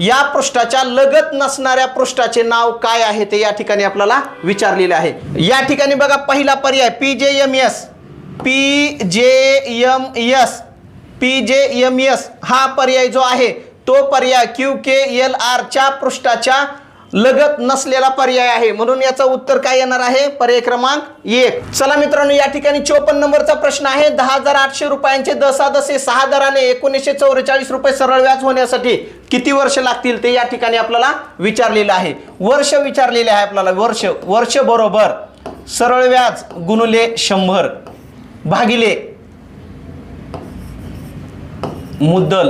या पृष्ठाच्या लगत नसणाऱ्या पृष्ठाचे नाव काय आहे ते या ठिकाणी आपल्याला विचारलेले आहे. या ठिकाणी बघा पहिला पर्याय PJMS हा पर्याय जो आहे तो पर्याय QKLR च्या पृष्ठाच्या लगत नसलेला पर्याय आहे. म्हणून याचं उत्तर काय येणार आहे पर्याय क्रमांक 1. चला मित्रांनो या ठिकाणी 54 नंबरचा प्रश्न आहे. 10,800 रुपयांचे दसादसे 6 दराने 1944 रुपये सरळ व्याज होण्यासाठी किती वर्ष लागतील ते या ठिकाणी आपल्याला विचारलेलं आहे. वर्ष विचारलेले आहे आपल्याला. वर्ष बरोबर सरळ व्याज गुणिले 100 भागिले मुद्दल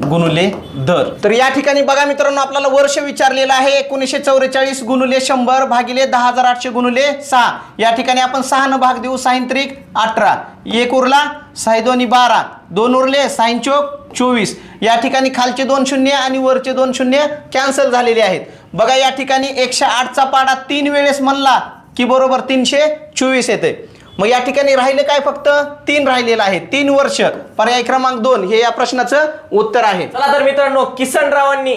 गुणिले दर. तर या ठिकाणी बघा मित्रांनो आपल्याला वर्ष विचारलेलं आहे 1944 गुणिले 100 भागिले 10,800 गुणिले 6. या ठिकाणी आपण 6 न भाग देऊ. 6 त्रिक 18, 1 उरला 6 2 12, 2 उरले 6 चोक 24. या ठिकाणी खालचे 2 शून्य आणि वरचे 2 शून्य कॅन्सल झालेले आहेत. बघा या ठिकाणी 108चा पाडा 3 वेळेस म्हणला की बरोबर 324 येते. मग या ठिकाणी राहिले काय फक्त 3 राहिलेलं आहे. 3 वर्ष पर्याय क्रमांक 2 हे या प्रश्नाचं उत्तर आहे.
चला तर मित्रांनो किसनरावांनी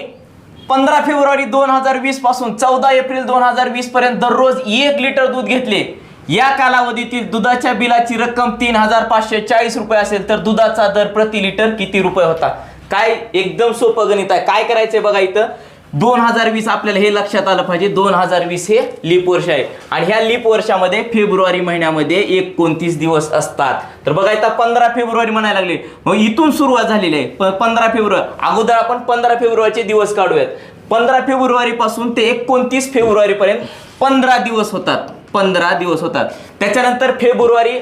15 फेब्रुवारी 2020 पासून 14 एप्रिल 2020 पर्यंत दररोज 1 लिटर दूध घेतले. या कालावधीतील दुधाच्या बिलाची रक्कम 3,540 रुपये असेल तर दुधाचा दर प्रति लिटर किती रुपये होता. काय एकदम सोपं गणित आहे. काय करायचंय बघा इथं 2020 आपल्याला हे लक्षात आलं पाहिजे. 2020 हे लीप वर्ष आहे आणि ह्या लीप वर्षामध्ये फेब्रुवारी महिन्यामध्ये 29 दिवस असतात. तर बघा इथं 15 फेब्रुवारी म्हणायला लागले. मग इथून सुरुवात झालेली आहे 15 फेब्रुवारी. अगोदर आपण 15 फेब्रुवारीचे दिवस काढूयात. 15 फेब्रुवारी पासून ते 29 फेब्रुवारी पर्यंत 15 दिवस होतात. 15 दिवस होतात. त्याच्यानंतर फेब्रुवारी,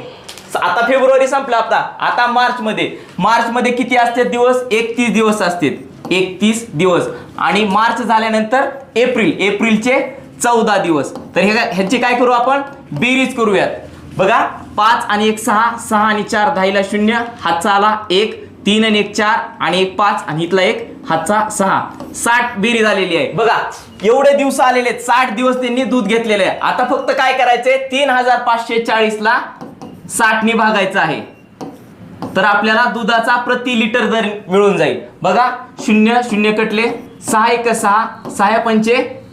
आता फेब्रुवारी संपला आता मार्चमध्ये किती असतात दिवस 31 दिवस असतात. 31 दिवस आणि मार्च झाल्यानंतर एप्रिलचे 14 दिवस. तर ह्याची काय करू आपण बेरीज करूयात. बघा 5 आणि 1 6, 6 आणि 4 10 ला 0, हातचा आला 1, 3 आणि 1 4 आणि 1 5 आणि इथला 1 हातचा 6, 60 बेरीज आलेली आहे. बघा एवढे दिवस आलेले आहेत. 60 दिवस त्यांनी दूध घेतलेले आहे. आता फक्त काय करायचंय 3,540 ला 60 ने भागायचं आहे. तर आपल्याला दुधाचा प्रति लिटर दर मिळून जाईल. बघा 0 0 कटले 6 1 6, 6 5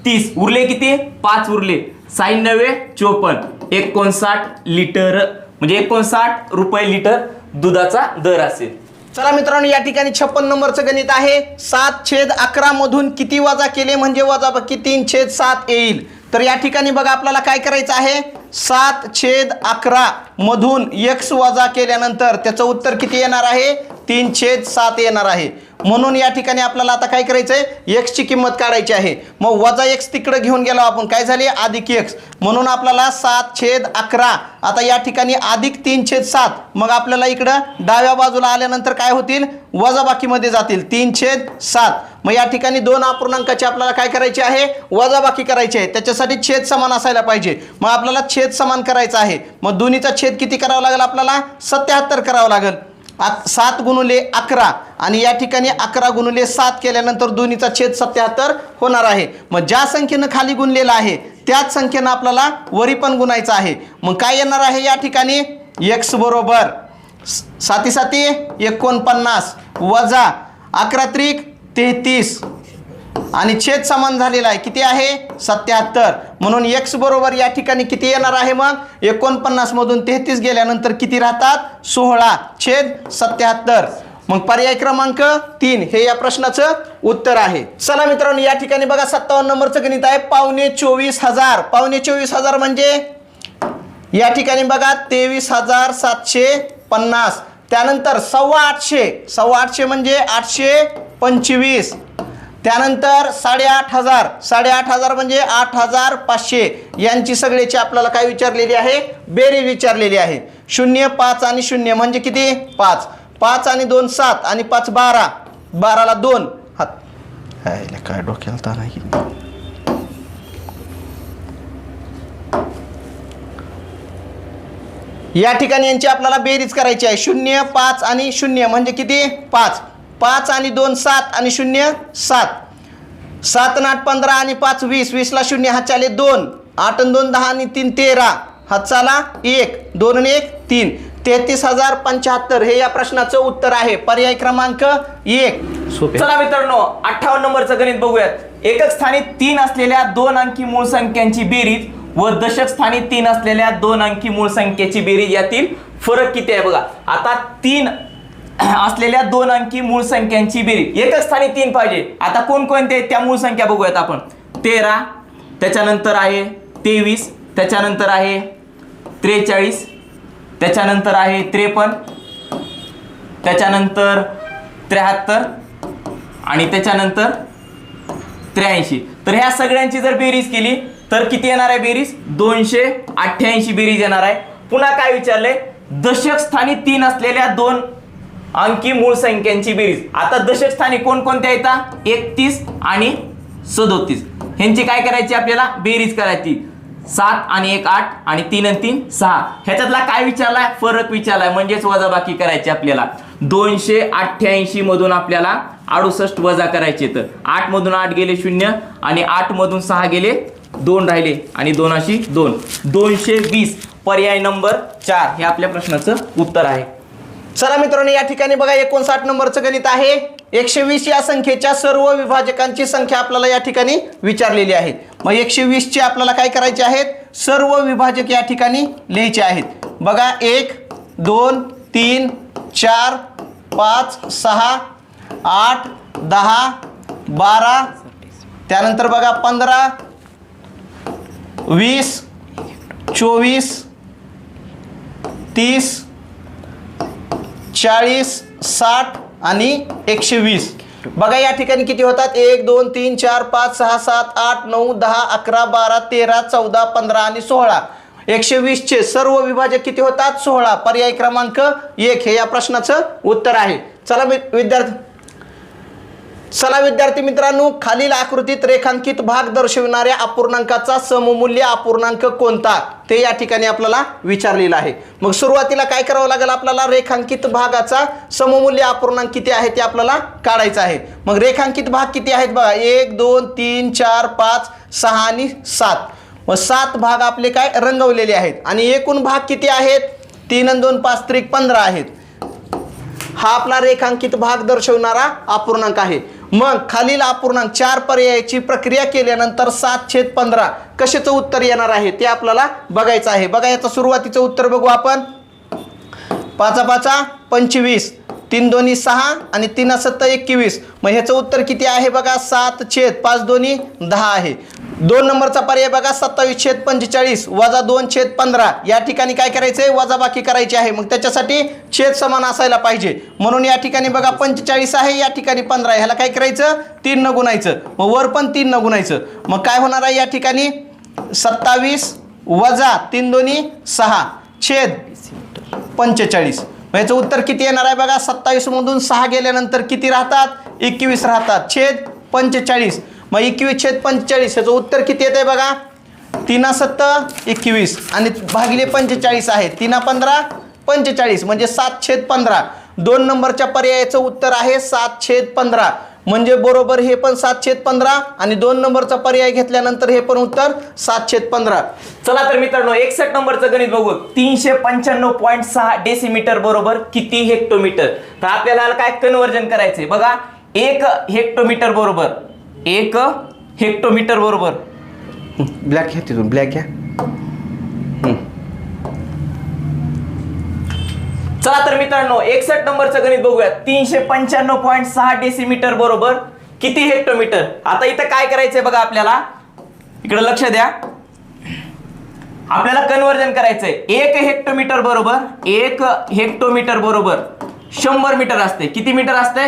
30 उरले किती 5 उरले 6 9 54, 59 लिटर म्हणजे 59 रुपये लिटर दुधाचा दर असेल.
चला मित्रांनो, या ठिकाणी 56 नंबरचं गणित आहे. 7/11 मधून किती वजा केले म्हणजे वजाबाकी 3/7 येईल. तर या ठिकाणी बघा आपल्याला काय करायचं आहे. 7/11 मधून x वजा केल्यानंतर त्याचं उत्तर किती येणार आहे. 3/7 येणार आहे. म्हणून या ठिकाणी आपल्याला आता काय करायचं आहे, x ची किंमत काढायची आहे. मग वजा x तिकडे घेऊन गेलो आपण, काय झाले अधिक x. म्हणून आपल्याला 7/11 आता या ठिकाणी अधिक 3/7. मग आपल्याला इकडं डाव्या बाजूला आल्यानंतर काय होतील, वजाबाकीमध्ये जातील 3/7. मग या ठिकाणी 2 अपूर्णांकाची आपल्याला काय करायची आहे, वजाबाकी करायची आहे. त्याच्यासाठी छेद समान असायला पाहिजे. मग आपल्याला छेद समान करायचा आहे. मग दोन्हीचा छेद किती करावा लागेल, आपल्याला 77 करावं लागेल. 7 गुणुले 11 आणि या ठिकाणी 11 गुणुले 7 केल्यानंतर दोन्हीचा छेद 77 होणार आहे. मग ज्या संख्येनं खाली गुणलेला आहे त्याच संख्येनं आपल्याला वरी पण गुणायचं आहे. मग काय येणार आहे या ठिकाणी, x बरोबर 7 7 49 वजा 11 त्रिक 33 आणि छेद समान झालेला आहे किती आहे 77. म्हणून x बरोबर या ठिकाणी किती येणार आहे, मग 49 मधून 33 गेल्यानंतर किती राहतात 16/77. मग पर्याय क्रमांक 3 हे या प्रश्नाचं उत्तर आहे. चला मित्रांनो, या ठिकाणी बघा 57 नंबरचं गणित आहे. 24,000 24,000 म्हणजे या ठिकाणी बघा 23,750. त्यानंतर 850 म्हणजे 825. त्यानंतर 8,500 म्हणजे 8,500. यांची सगळ्याची आपल्याला काय विचारलेली आहे, बेरीज विचारलेली आहे. 0 5 आणि 0 म्हणजे किती 5. 5 आणि 2 7 आणि 5 12. 12ला 2 हात काय डोक्याला ताण आहे. या ठिकाणी यांची आपल्याला बेरीज करायची आहे. 0 5 आणि 0 म्हणजे किती 5. 5 आणि 2 7 आणि 0 7. 7 आणि 8 15 आणि 5 20. 20ला 0 हात चाले 2. 8 आणि 2 10 आणि 3 13. हात चाला 1. 2 आणि 1 3. 33,075 हे या प्रश्नाचं उत्तर आहे. पर्याय क्रमांक 1.
चला मित्रांनो, 58 नंबरचं गणित बघूयात. एकक स्थानी 3 असलेल्या 2 अंकी मूळ संख्यांची बेरीज व दशक स्थानी 3 असलेल्या 2 अंकी मूळ संख्येची बेरीज यातील फरक किती आहे बघा. आता 3 असलेल्या 2 अंकी मूळ संख्यांची बेरीज, एकच स्थानी 3 पाहिजे. आता कोणकोणते त्या मूळ संख्या बघूयात आपण. 13, त्याच्यानंतर आहे 23, त्याच्यानंतर आहे 43, त्याच्यानंतर आहे 53, त्याच्यानंतर 73 आणि त्याच्यानंतर 83. तर ह्या सगळ्यांची जर बेरीज केली तर किती येणार आहे बेरीज, 288 बेरीज येणार आहे. पुन्हा काय विचारले, दशक स्थानी 3 असलेल्या 2 अंकी मूळ संख्यांची बेरीज. आता दशक स्थानी कोणकोणत्या येतात, 31 आणि 37. ह्यांची काय करायची आपल्याला बेरीज करायची. 7 आणि 1 8 आणि 3 आणि 3 6. ह्याच्यातला काय विचारलाय, फरक विचारलाय, म्हणजेच वजाबाकी करायची आपल्याला. 288 मधून आपल्याला 68 वजा करायचे. तर 8 मधून 8 गेले 0 आणि 8 मधून 6 गेले 2 राहिले आणि 2 अशी 2. 220 पर्याय नंबर 4 हे आपल्या प्रश्नाचं उत्तर आहे.
चला मित्रांनो, या ठिकाणी बघा 59 नंबरचं गणित आहे. 120 या संख्येच्या सर्व विभाजकांची संख्या आपल्याला या ठिकाणी विचारलेली आहे. मग 120 ची आपल्याला काय करायचे आहेत, सर्व विभाजक या ठिकाणी लिहायचे आहेत. बघा 1 2 3 4 5 6 8 10 12. त्यानंतर बघा 15 20 24 30 40 60 आणि 120. बघा या ठिकाणी किती होतात, 1 2 3 4 5 6 7 8 9 10 11 12 13 14 15 आणि 16. 120 चे सर्व विभाजक किती होतात, 16. पर्याय क्रमांक 1 हे या प्रश्नाचं उत्तर आहे. चला विद्यार्थी मित्रांनो, खालील आकृतीत रेखांकित भाग दर्शविणाऱ्या अपूर्णांकाचा सममूल्य अपूर्णांक कोणता ते या ठिकाणी आपल्याला विचारलेलं आहे. मग सुरुवातीला काय करावं लागेल, आपल्याला रेखांकित भागाचा सममूल्य अपूर्णांक किती आहे ते आपल्याला काढायचं आहे. मग रेखांकित भाग किती आहेत बघा, 1 2 3 4 5 6 आणि 7. मग 7 भाग आपले काय रंगवलेले आहेत आणि एकूण भाग किती आहेत, 3 आणि 2 5 त्रिक 15 आहेत. हा आपला रेखांकित भाग दर्शवणारा अपूर्णांक आहे. मग खालील अपूर्णांक 4 पर्यायाची प्रक्रिया केल्यानंतर 7/15 कशाचं उत्तर येणार आहे ते आपल्याला बघायचं आहे. बघा याचं सुरुवातीचं उत्तर बघू आपण. 5 5 25, 3 दोन्ही 6 आणि 3 7 21. मग ह्याचं उत्तर किती आहे बघा 7/5 दोन्ही 10 आहे. 2 नंबरचा पर्याय बघा 27/45 वजा 2/15. या ठिकाणी काय करायचंय वजाबाकी करायची आहे. मग त्याच्यासाठी छेद समान असायला पाहिजे. म्हणून या ठिकाणी बघा 45 आहे, या ठिकाणी 15 आहे. ह्याला काय करायचं 3 न गुणायचं. मग वर पण 3 न गुणायचं. मग काय होणार आहे या ठिकाणी 27 वजा 3 दोन्ही 6 छेद 45. याचं उत्तर किती येणार आहे बघा 27 मधून 6 गेल्यानंतर किती राहतात 21 राहतात छेद 45. मग 21/45 याचं उत्तर किती येत आहे बघा 3 7 21 आणि भागिले 45 आहे. 3 15 45 म्हणजे 7/15. 2 नंबरच्या पर्यायाचं उत्तर आहे 7/15. म्हणजे बरोबर हे पण 7/15 आणि 2 नंबरचा पर्याय घेतल्यानंतर हे पण उत्तर 7/15.
चला तर मित्रांनो 61 नंबरचं गणित बघू. 395.6 डेसिमीटर बरोबर किती हेक्टोमीटर. तर आपल्याला काय कन्वर्जन करायचंय बघा. 1 हेक्टोमीटर बरोबर 1 हेक्टोमीटर बरोबर
ब्लॅक घ्या तिथून ब्लॅक घ्या.
चला तर मित्रांनो 61 नंबरचं गणित बघूया. 395.6 डेसिमीटर बरोबर किती हेक्टोमीटर. आता इथं काय करायचंय बघा आपल्याला इकडे लक्ष द्या. आपल्याला कन्वर्जन करायचंय. 1 हेक्टोमीटर बरोबर 1 हेक्टोमीटर बरोबर 100 मीटर असते. किती मीटर असते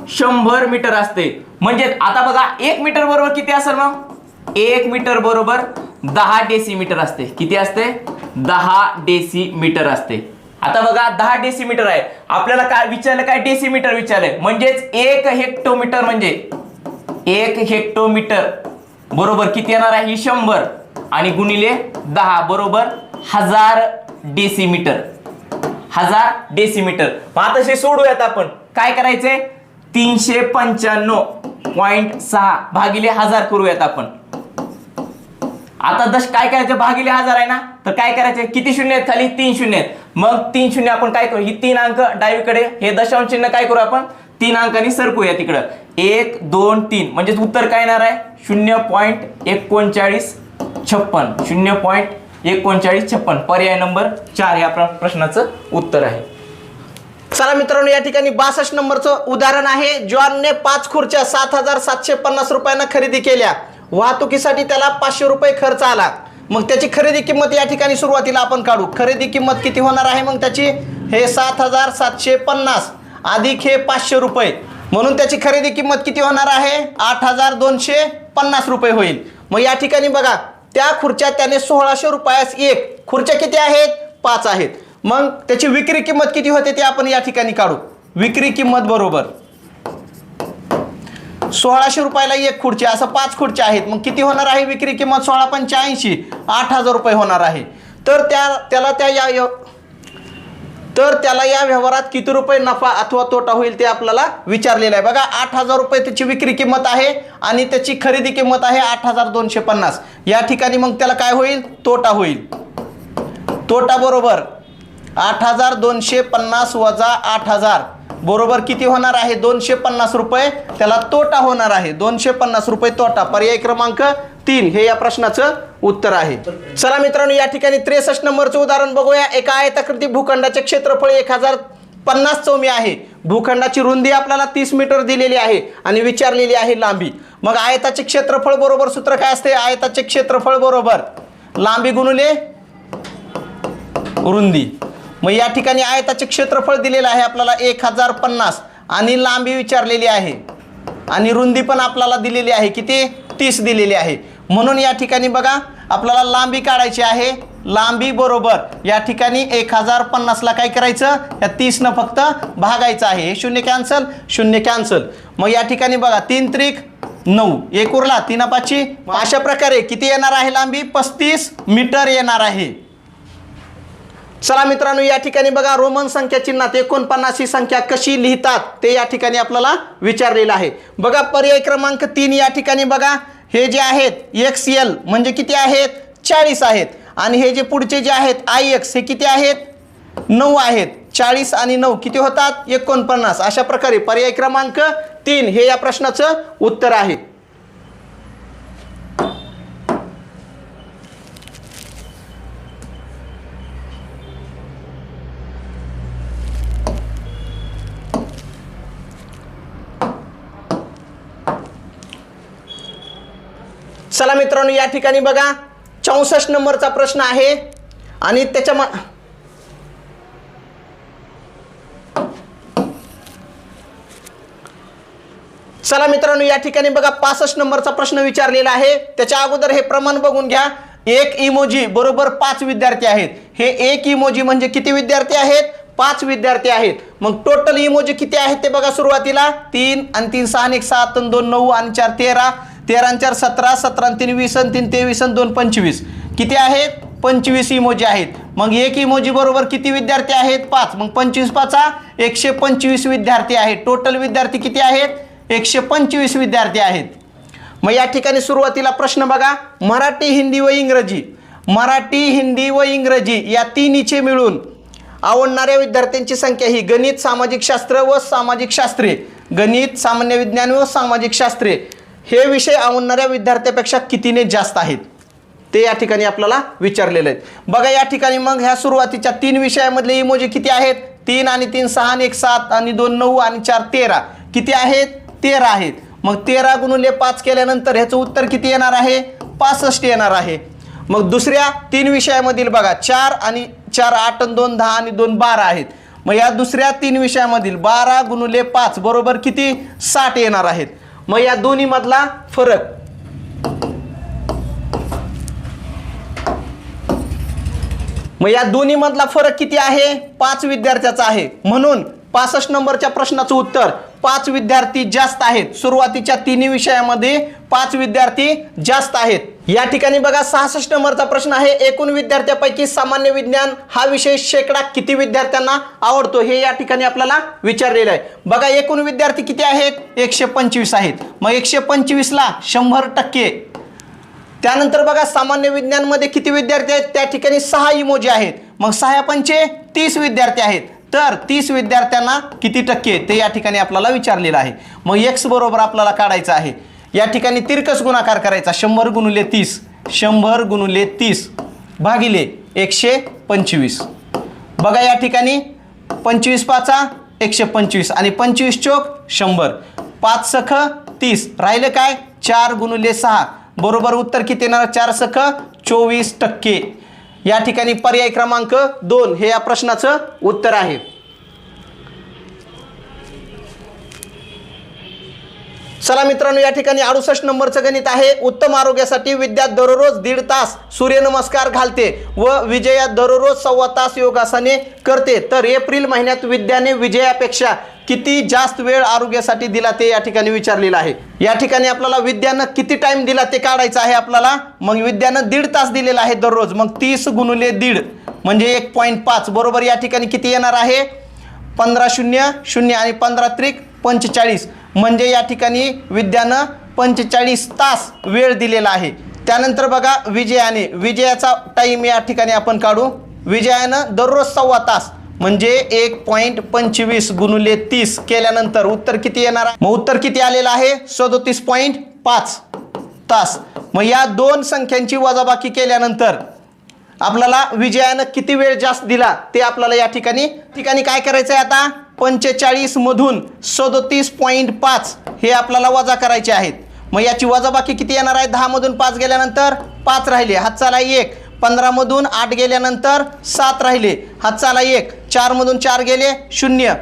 100 मीटर असते. म्हणजे आता बघा 1 मीटर बरोबर किती असेल मग 1 मीटर बरोबर 10 डेसिमीटर असते. किती असते 10 डेसिमीटर असते. आता बघा 10 डेसिमीटर आहे. आपल्याला काय विचारलं काय डेसिमीटर विचारलंय. म्हणजेच 1 हेक्टोमीटर म्हणजे 1 हेक्टोमीटर बरोबर किती येणार आहे ही 100 आणि गुणिले 10 बरोबर 1000 डेसिमीटर. 1000 डेसिमीटर. मग आता हे सोडूयात आपण. काय करायचंय 395.6 भागिले 1000 करूयात आपण. आता काय करायचं भागिले 1000 आहे ना तर काय करायचं किती शून्य आहेत खाली 3 शून्य आहेत. मग 3 शून्य आपण काय करू ही 3 अंक डावीकडे हे दशांश चिन्ह काय करू आपण 3 अंकांनी सरकूया तिकडं 1 2 3 म्हणजे उत्तर काय येणार आहे 0.3956 0.3956. पर्याय नंबर 4 या प्रश्नाचं उत्तर आहे.
चला मित्रांनो या ठिकाणी 62 नंबरचं उदाहरण आहे. जॉनने 5 खुर्च्या 7,750 रुपयांना खरेदी केल्या. वाहतुकीसाठी त्याला 500 रुपये खर्च आला. मग त्याची खरेदी किंमत या ठिकाणी सुरुवातीला आपण काढू. खरेदी किंमत किती होणार आहे मग त्याची हे 7,750 अधिक हे 500 रुपये म्हणून त्याची खरेदी किंमत किती होणार आहे 8,250 रुपये होईल. मग या ठिकाणी बघा त्या खुर्च्या त्याने 1,600 रुपयास एक. खुर्च्या किती आहेत 5 आहेत. मग त्याची विक्री किंमत किती होते ते आपण या ठिकाणी काढू. विक्री किंमत बरोबर 1,600 रुपयाला एक खुर्ची असं 5 खुर्च्या आहेत. मग किती होणार आहे विक्री किंमत 16,85 8,000 रुपये होणार आहे. तर त्याला या व्यवहारात किती रुपये नफा अथवा तोटा होईल ते आपल्याला विचारलेलं आहे. बघा 8,000 रुपये त्याची विक्री किंमत आहे आणि त्याची खरेदी किंमत आहे 8,250. या ठिकाणी मग त्याला काय होईल तोटा होईल. तोटा बरोबर 8,250 वजा 8,000 बरोबर किती होणार आहे 250 रुपये त्याला तोटा होणार आहे. 250 रुपये तोटा. पर्याय क्रमांक 3 हे या प्रश्नाचं उत्तर आहे. चला मित्रांनो या ठिकाणी 63 नंबरचं उदाहरण बघूया. एका आयताकृती भूखंडाचे क्षेत्रफळ 1050 चौमी आहे. भूखंडाची रुंदी आपल्याला 30 मीटर दिलेली आहे आणि विचारलेली आहे लांबी. मग आयताचे क्षेत्रफळ बरोबर सूत्र काय असते आयताचे क्षेत्रफळ बरोबर लांबी गुणिले रुंदी. मग या ठिकाणी आयताचे क्षेत्रफळ दिलेलं आहे आपल्याला 1050 आणि लांबी विचारलेली आहे आणि रुंदी पण आपल्याला दिलेली आहे किती 30 दिलेली आहे. म्हणून या ठिकाणी बघा आपल्याला लांबी काढायची आहे. लांबी बरोबर या ठिकाणी 1050ला काय करायचं या 30 न फक्त भागायचं आहे. हे शून्य कॅन्सल शून्य कॅन्सल. मग या ठिकाणी बघा 3 त्रिक 9 एक उरला 3 5. अशा प्रकारे किती येणार आहे लांबी 35 मीटर येणार आहे. चला मित्रांनो या ठिकाणी बघा रोमन संख्या चिन्हात 49 ही संख्या कशी लिहितात ते या ठिकाणी आपल्याला विचारलेलं आहे. बघा पर्याय क्रमांक 3 या ठिकाणी बघा हे जे आहेत XL म्हणजे किती आहेत 40 आहेत आणि हे जे पुढचे जे आहेत IX हे किती आहेत 9 आहेत. 40 आणि 9 किती होतात 49. अशा प्रकारे पर्याय क्रमांक 3 हे या प्रश्नाचं उत्तर आहे. चला मित्रांनो, या ठिकाणी बघा 64 नंबरचा प्रश्न आहे आणि त्याच्या चला मित्रांनो, या ठिकाणी बघा 65 नंबरचा प्रश्न विचारलेला आहे. त्याच्या अगोदर हे प्रमाण बघून घ्या. एक इमोजी बरोबर 5 विद्यार्थी आहेत. हे एक इमोजी म्हणजे किती विद्यार्थी आहेत? 5 विद्यार्थी आहेत. मग टोटल इमोजी किती आहेत ते बघा. सुरुवातीला 3 आणि 3 6 आणि 1 7 आणि 2 9 आणि 4 13, 13 आणि 4 17, 17 आणि 3 20 आणि 3 23 आणि 2 25. किती आहेत? 25 इमोजी आहेत. मग एक इमोजी बरोबर किती विद्यार्थी आहेत? 5. मग 25 5 125 विद्यार्थी आहेत. टोटल विद्यार्थी किती आहेत? 125 विद्यार्थी आहेत. मग या ठिकाणी सुरुवातीला प्रश्न बघा. मराठी, हिंदी व इंग्रजी, मराठी, हिंदी व इंग्रजी या तिन्हीचे मिळून आवडणाऱ्या विद्यार्थ्यांची संख्या ही गणित, सामाजिक शास्त्र व सामाजिक शास्त्रे, गणित, सामान्य विज्ञान व सामाजिक शास्त्रे हे विषय आवडणाऱ्या विद्यार्थ्यापेक्षा कितीने जास्त आहेत ते या ठिकाणी आपल्याला विचारलेले आहेत. बघा या ठिकाणी मग ह्या सुरुवातीच्या 3 विषयामधले इमोजी किती आहेत? 3 आणि 3 6 आणि 1 7 आणि 2 9 आणि 4 13. किती आहेत? 13 आहेत. मग 13 गुणिले 5 केल्यानंतर ह्याचं उत्तर किती येणार आहे? 65 येणार आहे. मग दुसऱ्या 3 विषयामधील बघा 4 आणि 4 8 आणि 2 10 आणि 2 12 आहेत. मग या दुसऱ्या 3 विषयामधील 12 गुणिले 5 बरोबर किती? 60 येणार आहेत. मग या दोन्ही मधला फरक, मग या दोन्ही मधला फरक किती आहे? 5 विद्यार्थ्याचा आहे. म्हणून 65 नंबरच्या प्रश्नाचं उत्तर 5 विद्यार्थी जास्त आहेत. सुरुवातीच्या 3 विषयामध्ये 5 विद्यार्थी जास्त आहेत. या ठिकाणी बघा 66 नंबरचा प्रश्न आहे. एकूण विद्यार्थ्यांपैकी सामान्य विज्ञान हा विषय शेकडा किती विद्यार्थ्यांना आवडतो हे या ठिकाणी आपल्याला विचारलेलं आहे. बघा एकूण विद्यार्थी किती आहेत? 125 आहेत. मग 125 ला 100%. त्यानंतर बघा सामान्य विज्ञानमध्ये किती विद्यार्थी आहेत? त्या ठिकाणी 6 इमोजी आहेत. मग 6 पंचे 30 विद्यार्थी आहेत. तर 30 विद्यार्थ्यांना किती टक्के ते या ठिकाणी आपल्याला विचारलेलं आहे. मग x बरोबर आपल्याला काढायचं आहे. या ठिकाणी तिरकस गुणाकार करायचा. 100 गुणिले 30, 100 गुणिले 30 भागिले 125. बघा या ठिकाणी 25 5 125 आणि 25 चोक 100, 5 सख 30, राहिलं काय? 4 गुणिले 6 बरोबर उत्तर किती येणार? 4 सख 24%. या ठिकाणी पर्याय क्रमांक 2 हे या प्रश्नाचं उत्तर आहे. चला मित्रांनो, या ठिकाणी 68 नंबरचं गणित आहे. उत्तम आरोग्यासाठी विद्या दररोज 1.5 तास सूर्यनमस्कार घालते व विजया दररोज 1.25 तास योगासने करते. तर एप्रिल महिन्यात विद्याने विजयापेक्षा किती जास्त वेळ आरोग्यासाठी दिला ते या ठिकाणी विचारलेलं आहे. या ठिकाणी आपल्याला विद्यानं किती टाइम दिला ते काढायचं आहे आपल्याला. मग विद्यानं 1.5 तास दिलेला आहे दररोज. मग 30 गुणिले 1.5 म्हणजे 1.5 बरोबर या ठिकाणी किती येणार आहे? 15 0 0 आणि 15 त्रिक 45 म्हणजे या ठिकाणी विद्यानं 45 तास वेळ दिलेला आहे. त्यानंतर बघा विजयाने, विजयाचा टाइम या ठिकाणी आपण काढू. विजयानं दररोज 1.25 तास म्हणजे 1.25 गुणिले 30 केल्यानंतर उत्तर किती येणार आहे? मग उत्तर किती आलेलं आहे? 37.5 तास. मग या दोन संख्यांची वजाबाकी केल्यानंतर आपल्याला विजयानं किती वेळ जास्त दिला ते आपल्याला या ठिकाणी काय करायचं आहे आता? 45 मधून 37.5 हे आपल्याला वजा करायचे आहेत. मग याची वजाबाकी किती येणार आहे? 10 मधून 5 गेल्यानंतर 5 राहिले, हातचाला 1. 15 मधून 8 गेल्यानंतर 7 राहिले, हातचाला 1. 4 मधून 4 गेले 0.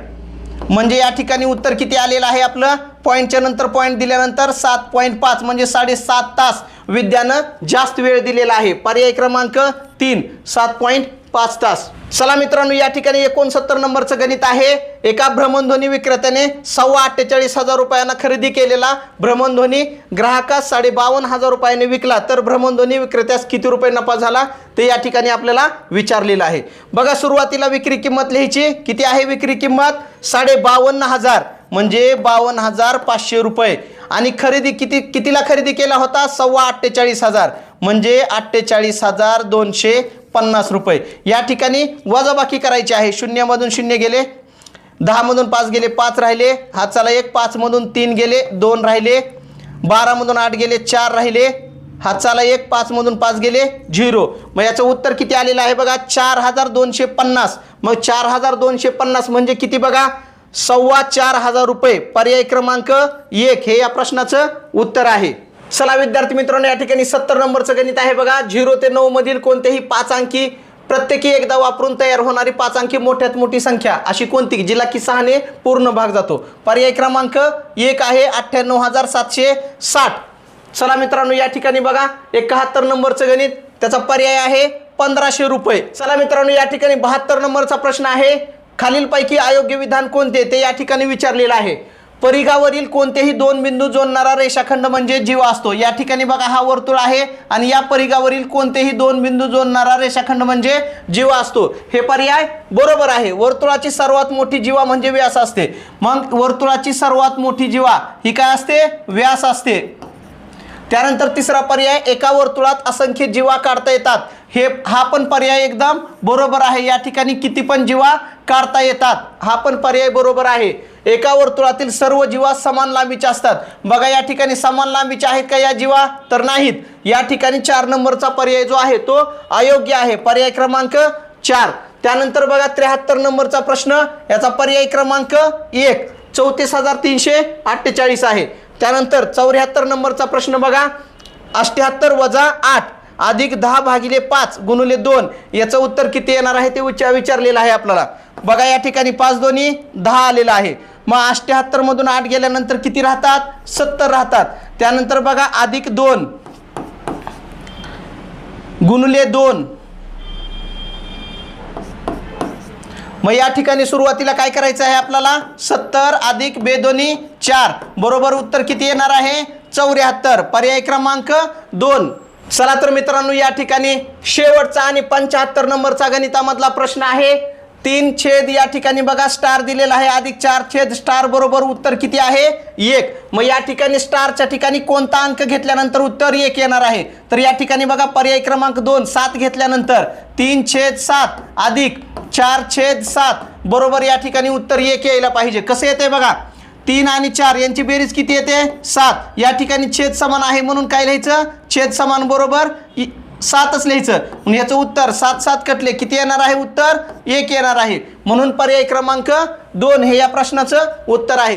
म्हणजे या ठिकाणी उत्तर किती आलेलं आहे आपलं? पॉईंटच्या नंतर पॉईंट दिल्यानंतर 7.5 म्हणजे 7.5 तास विद्यानं जास्त वेळ दिलेला आहे. पर्याय क्रमांक 3 7.5 तास. चला मित्रांनो, या ठिकाणी 69 नंबरचं गणित आहे. एका भ्रमणध्वनी विक्रेत्याने 48,500 रुपयांना खरेदी केलेला भ्रमणध्वनी ग्राहकास 52,500 रुपयाने विकला तर भ्रमणध्वनी विक्रेत्यास किती रुपये नफा झाला ते या ठिकाणी आपल्याला विचारलेलं आहे. बघा सुरुवातीला विक्री किंमत लिहायची. किती आहे विक्री किंमत? 52,500 म्हणजे 52,500 रुपये. आणि खरेदी कितीला खरेदी केला होता? 48,500 म्हणजे 48,250 रुपये. या ठिकाणी वजाबाकी करायची आहे. 0 मधून 0 गेले, 10 मधून 5 गेले, 5 राहिले, हातचाला 1. 5 मधून 3 गेले, 2 राहिले. 12 मधून 8 गेले, 4 राहिले, हातचाला 1. 5 मधून 5 गेले 0. मग याचं उत्तर किती आलेलं आहे बघा? 4,250. मग 4,250 म्हणजे किती बघा? 4,2500 रुपये. पर्याय क्रमांक 1 हे या प्रश्नाचं उत्तर आहे. चला विद्यार्थी मित्रांनो, या ठिकाणी 70 नंबरचं गणित आहे बघा. 0 ते 9 मधील कोणतेही 5 अंकी प्रत्येकी एकदा वापरून तयार होणारी 5 अंकी मोठ्यात मोठी संख्या अशी कोणती जिला की 6 ने पूर्ण भाग जातो. पर्याय क्रमांक 1 आहे 98,760. चला मित्रांनो, या ठिकाणी बघा 71 नंबरचं गणित, त्याचा पर्याय आहे 1500 रुपये. चला मित्रांनो, या ठिकाणी 72 नंबरचा प्रश्न आहे. खालीलपैकी अयोग्य विधान कोणते ते या ठिकाणी विचारलेलं आहे. परिघावरील कोणतेही 2 बिंदू जोडणारा रेषाखंड म्हणजे जीवा असतो. या ठिकाणी बघा हा वर्तुळ आहे आणि या परिघावरील कोणतेही 2 बिंदू जोडणारा रेषाखंड म्हणजे जीवा असतो. हे पर्याय बरोबर आहे. वर्तुळाची सर्वात मोठी जीवा म्हणजे व्यास असते. मग वर्तुळाची सर्वात मोठी जीवा ही काय असते? व्यास असते. त्यानंतर तिसरा पर्याय, एका वर्तुळात असंख्य जीवा काढता येतात. हा पण पर्याय एकदम बरोबर आहे. या ठिकाणी किती पण जीवा काढता येतात, हा पण पर्याय बरोबर आहे. एका वर्तुळातील सर्व जीवा समान लांबीच्या असतात. बघा या ठिकाणी समान लांबीच्या आहेत का या जीवा? तर नाहीत. या ठिकाणी 4 नंबरचा पर्याय जो आहे तो अयोग्य आहे. पर्याय क्रमांक 4. त्यानंतर बघा 73 नंबरचा प्रश्न, याचा पर्याय क्रमांक 1 34,348 आहे. त्यानंतर 74 नंबरचा प्रश्न बघा, 78 वजा 8 अधिक 10 भागिले 5 गुणिले 2 याचं उत्तर किती येणार आहे ते विचारलेलं आहे आपल्याला. बघा या ठिकाणी 5 दोन्ही 10 आलेलं आहे. मग 78 मधून 8 गेल्यानंतर किती राहतात? 70 राहतात. त्यानंतर बघा अधिक 2 गुणिले 2. मग या ठिकाणी सुरुवातीला काय करायचं आहे आपल्याला? 70 अधिक 2 दोन्ही 4 बरोबर उत्तर किती येणार आहे? 74. पर्याय क्रमांक 2. चला तर मित्रांनो, या ठिकाणी शेवटचा आणि 75 नंबरचा गणितामधला प्रश्न आहे. 3 छेद या ठिकाणी बघा स्टार दिलेला आहे अधिक 4 छेद स्टार बरोबर उत्तर किती आहे? 1. मग या ठिकाणी स्टारच्या ठिकाणी कोणता अंक घेतल्यानंतर उत्तर 1 येणार आहे? तर या ठिकाणी बघा पर्याय क्रमांक 2 7 घेतल्यानंतर 3/7 अधिक 4/7 बरोबर या ठिकाणी उत्तर 1 यायला पाहिजे. कसं येते बघा, 3 आणि 4 यांची बेरीज किती येते? 7. या ठिकाणी छेद समान आहे म्हणून काय लिहायचं? छेद समान बरोबर 7च लिहायचं. म्हणून याचं उत्तर 7 7 कटले किती येणार आहे? उत्तर 1 येणार आहे. म्हणून पर्याय क्रमांक 2 हे या प्रश्नाचं उत्तर आहे.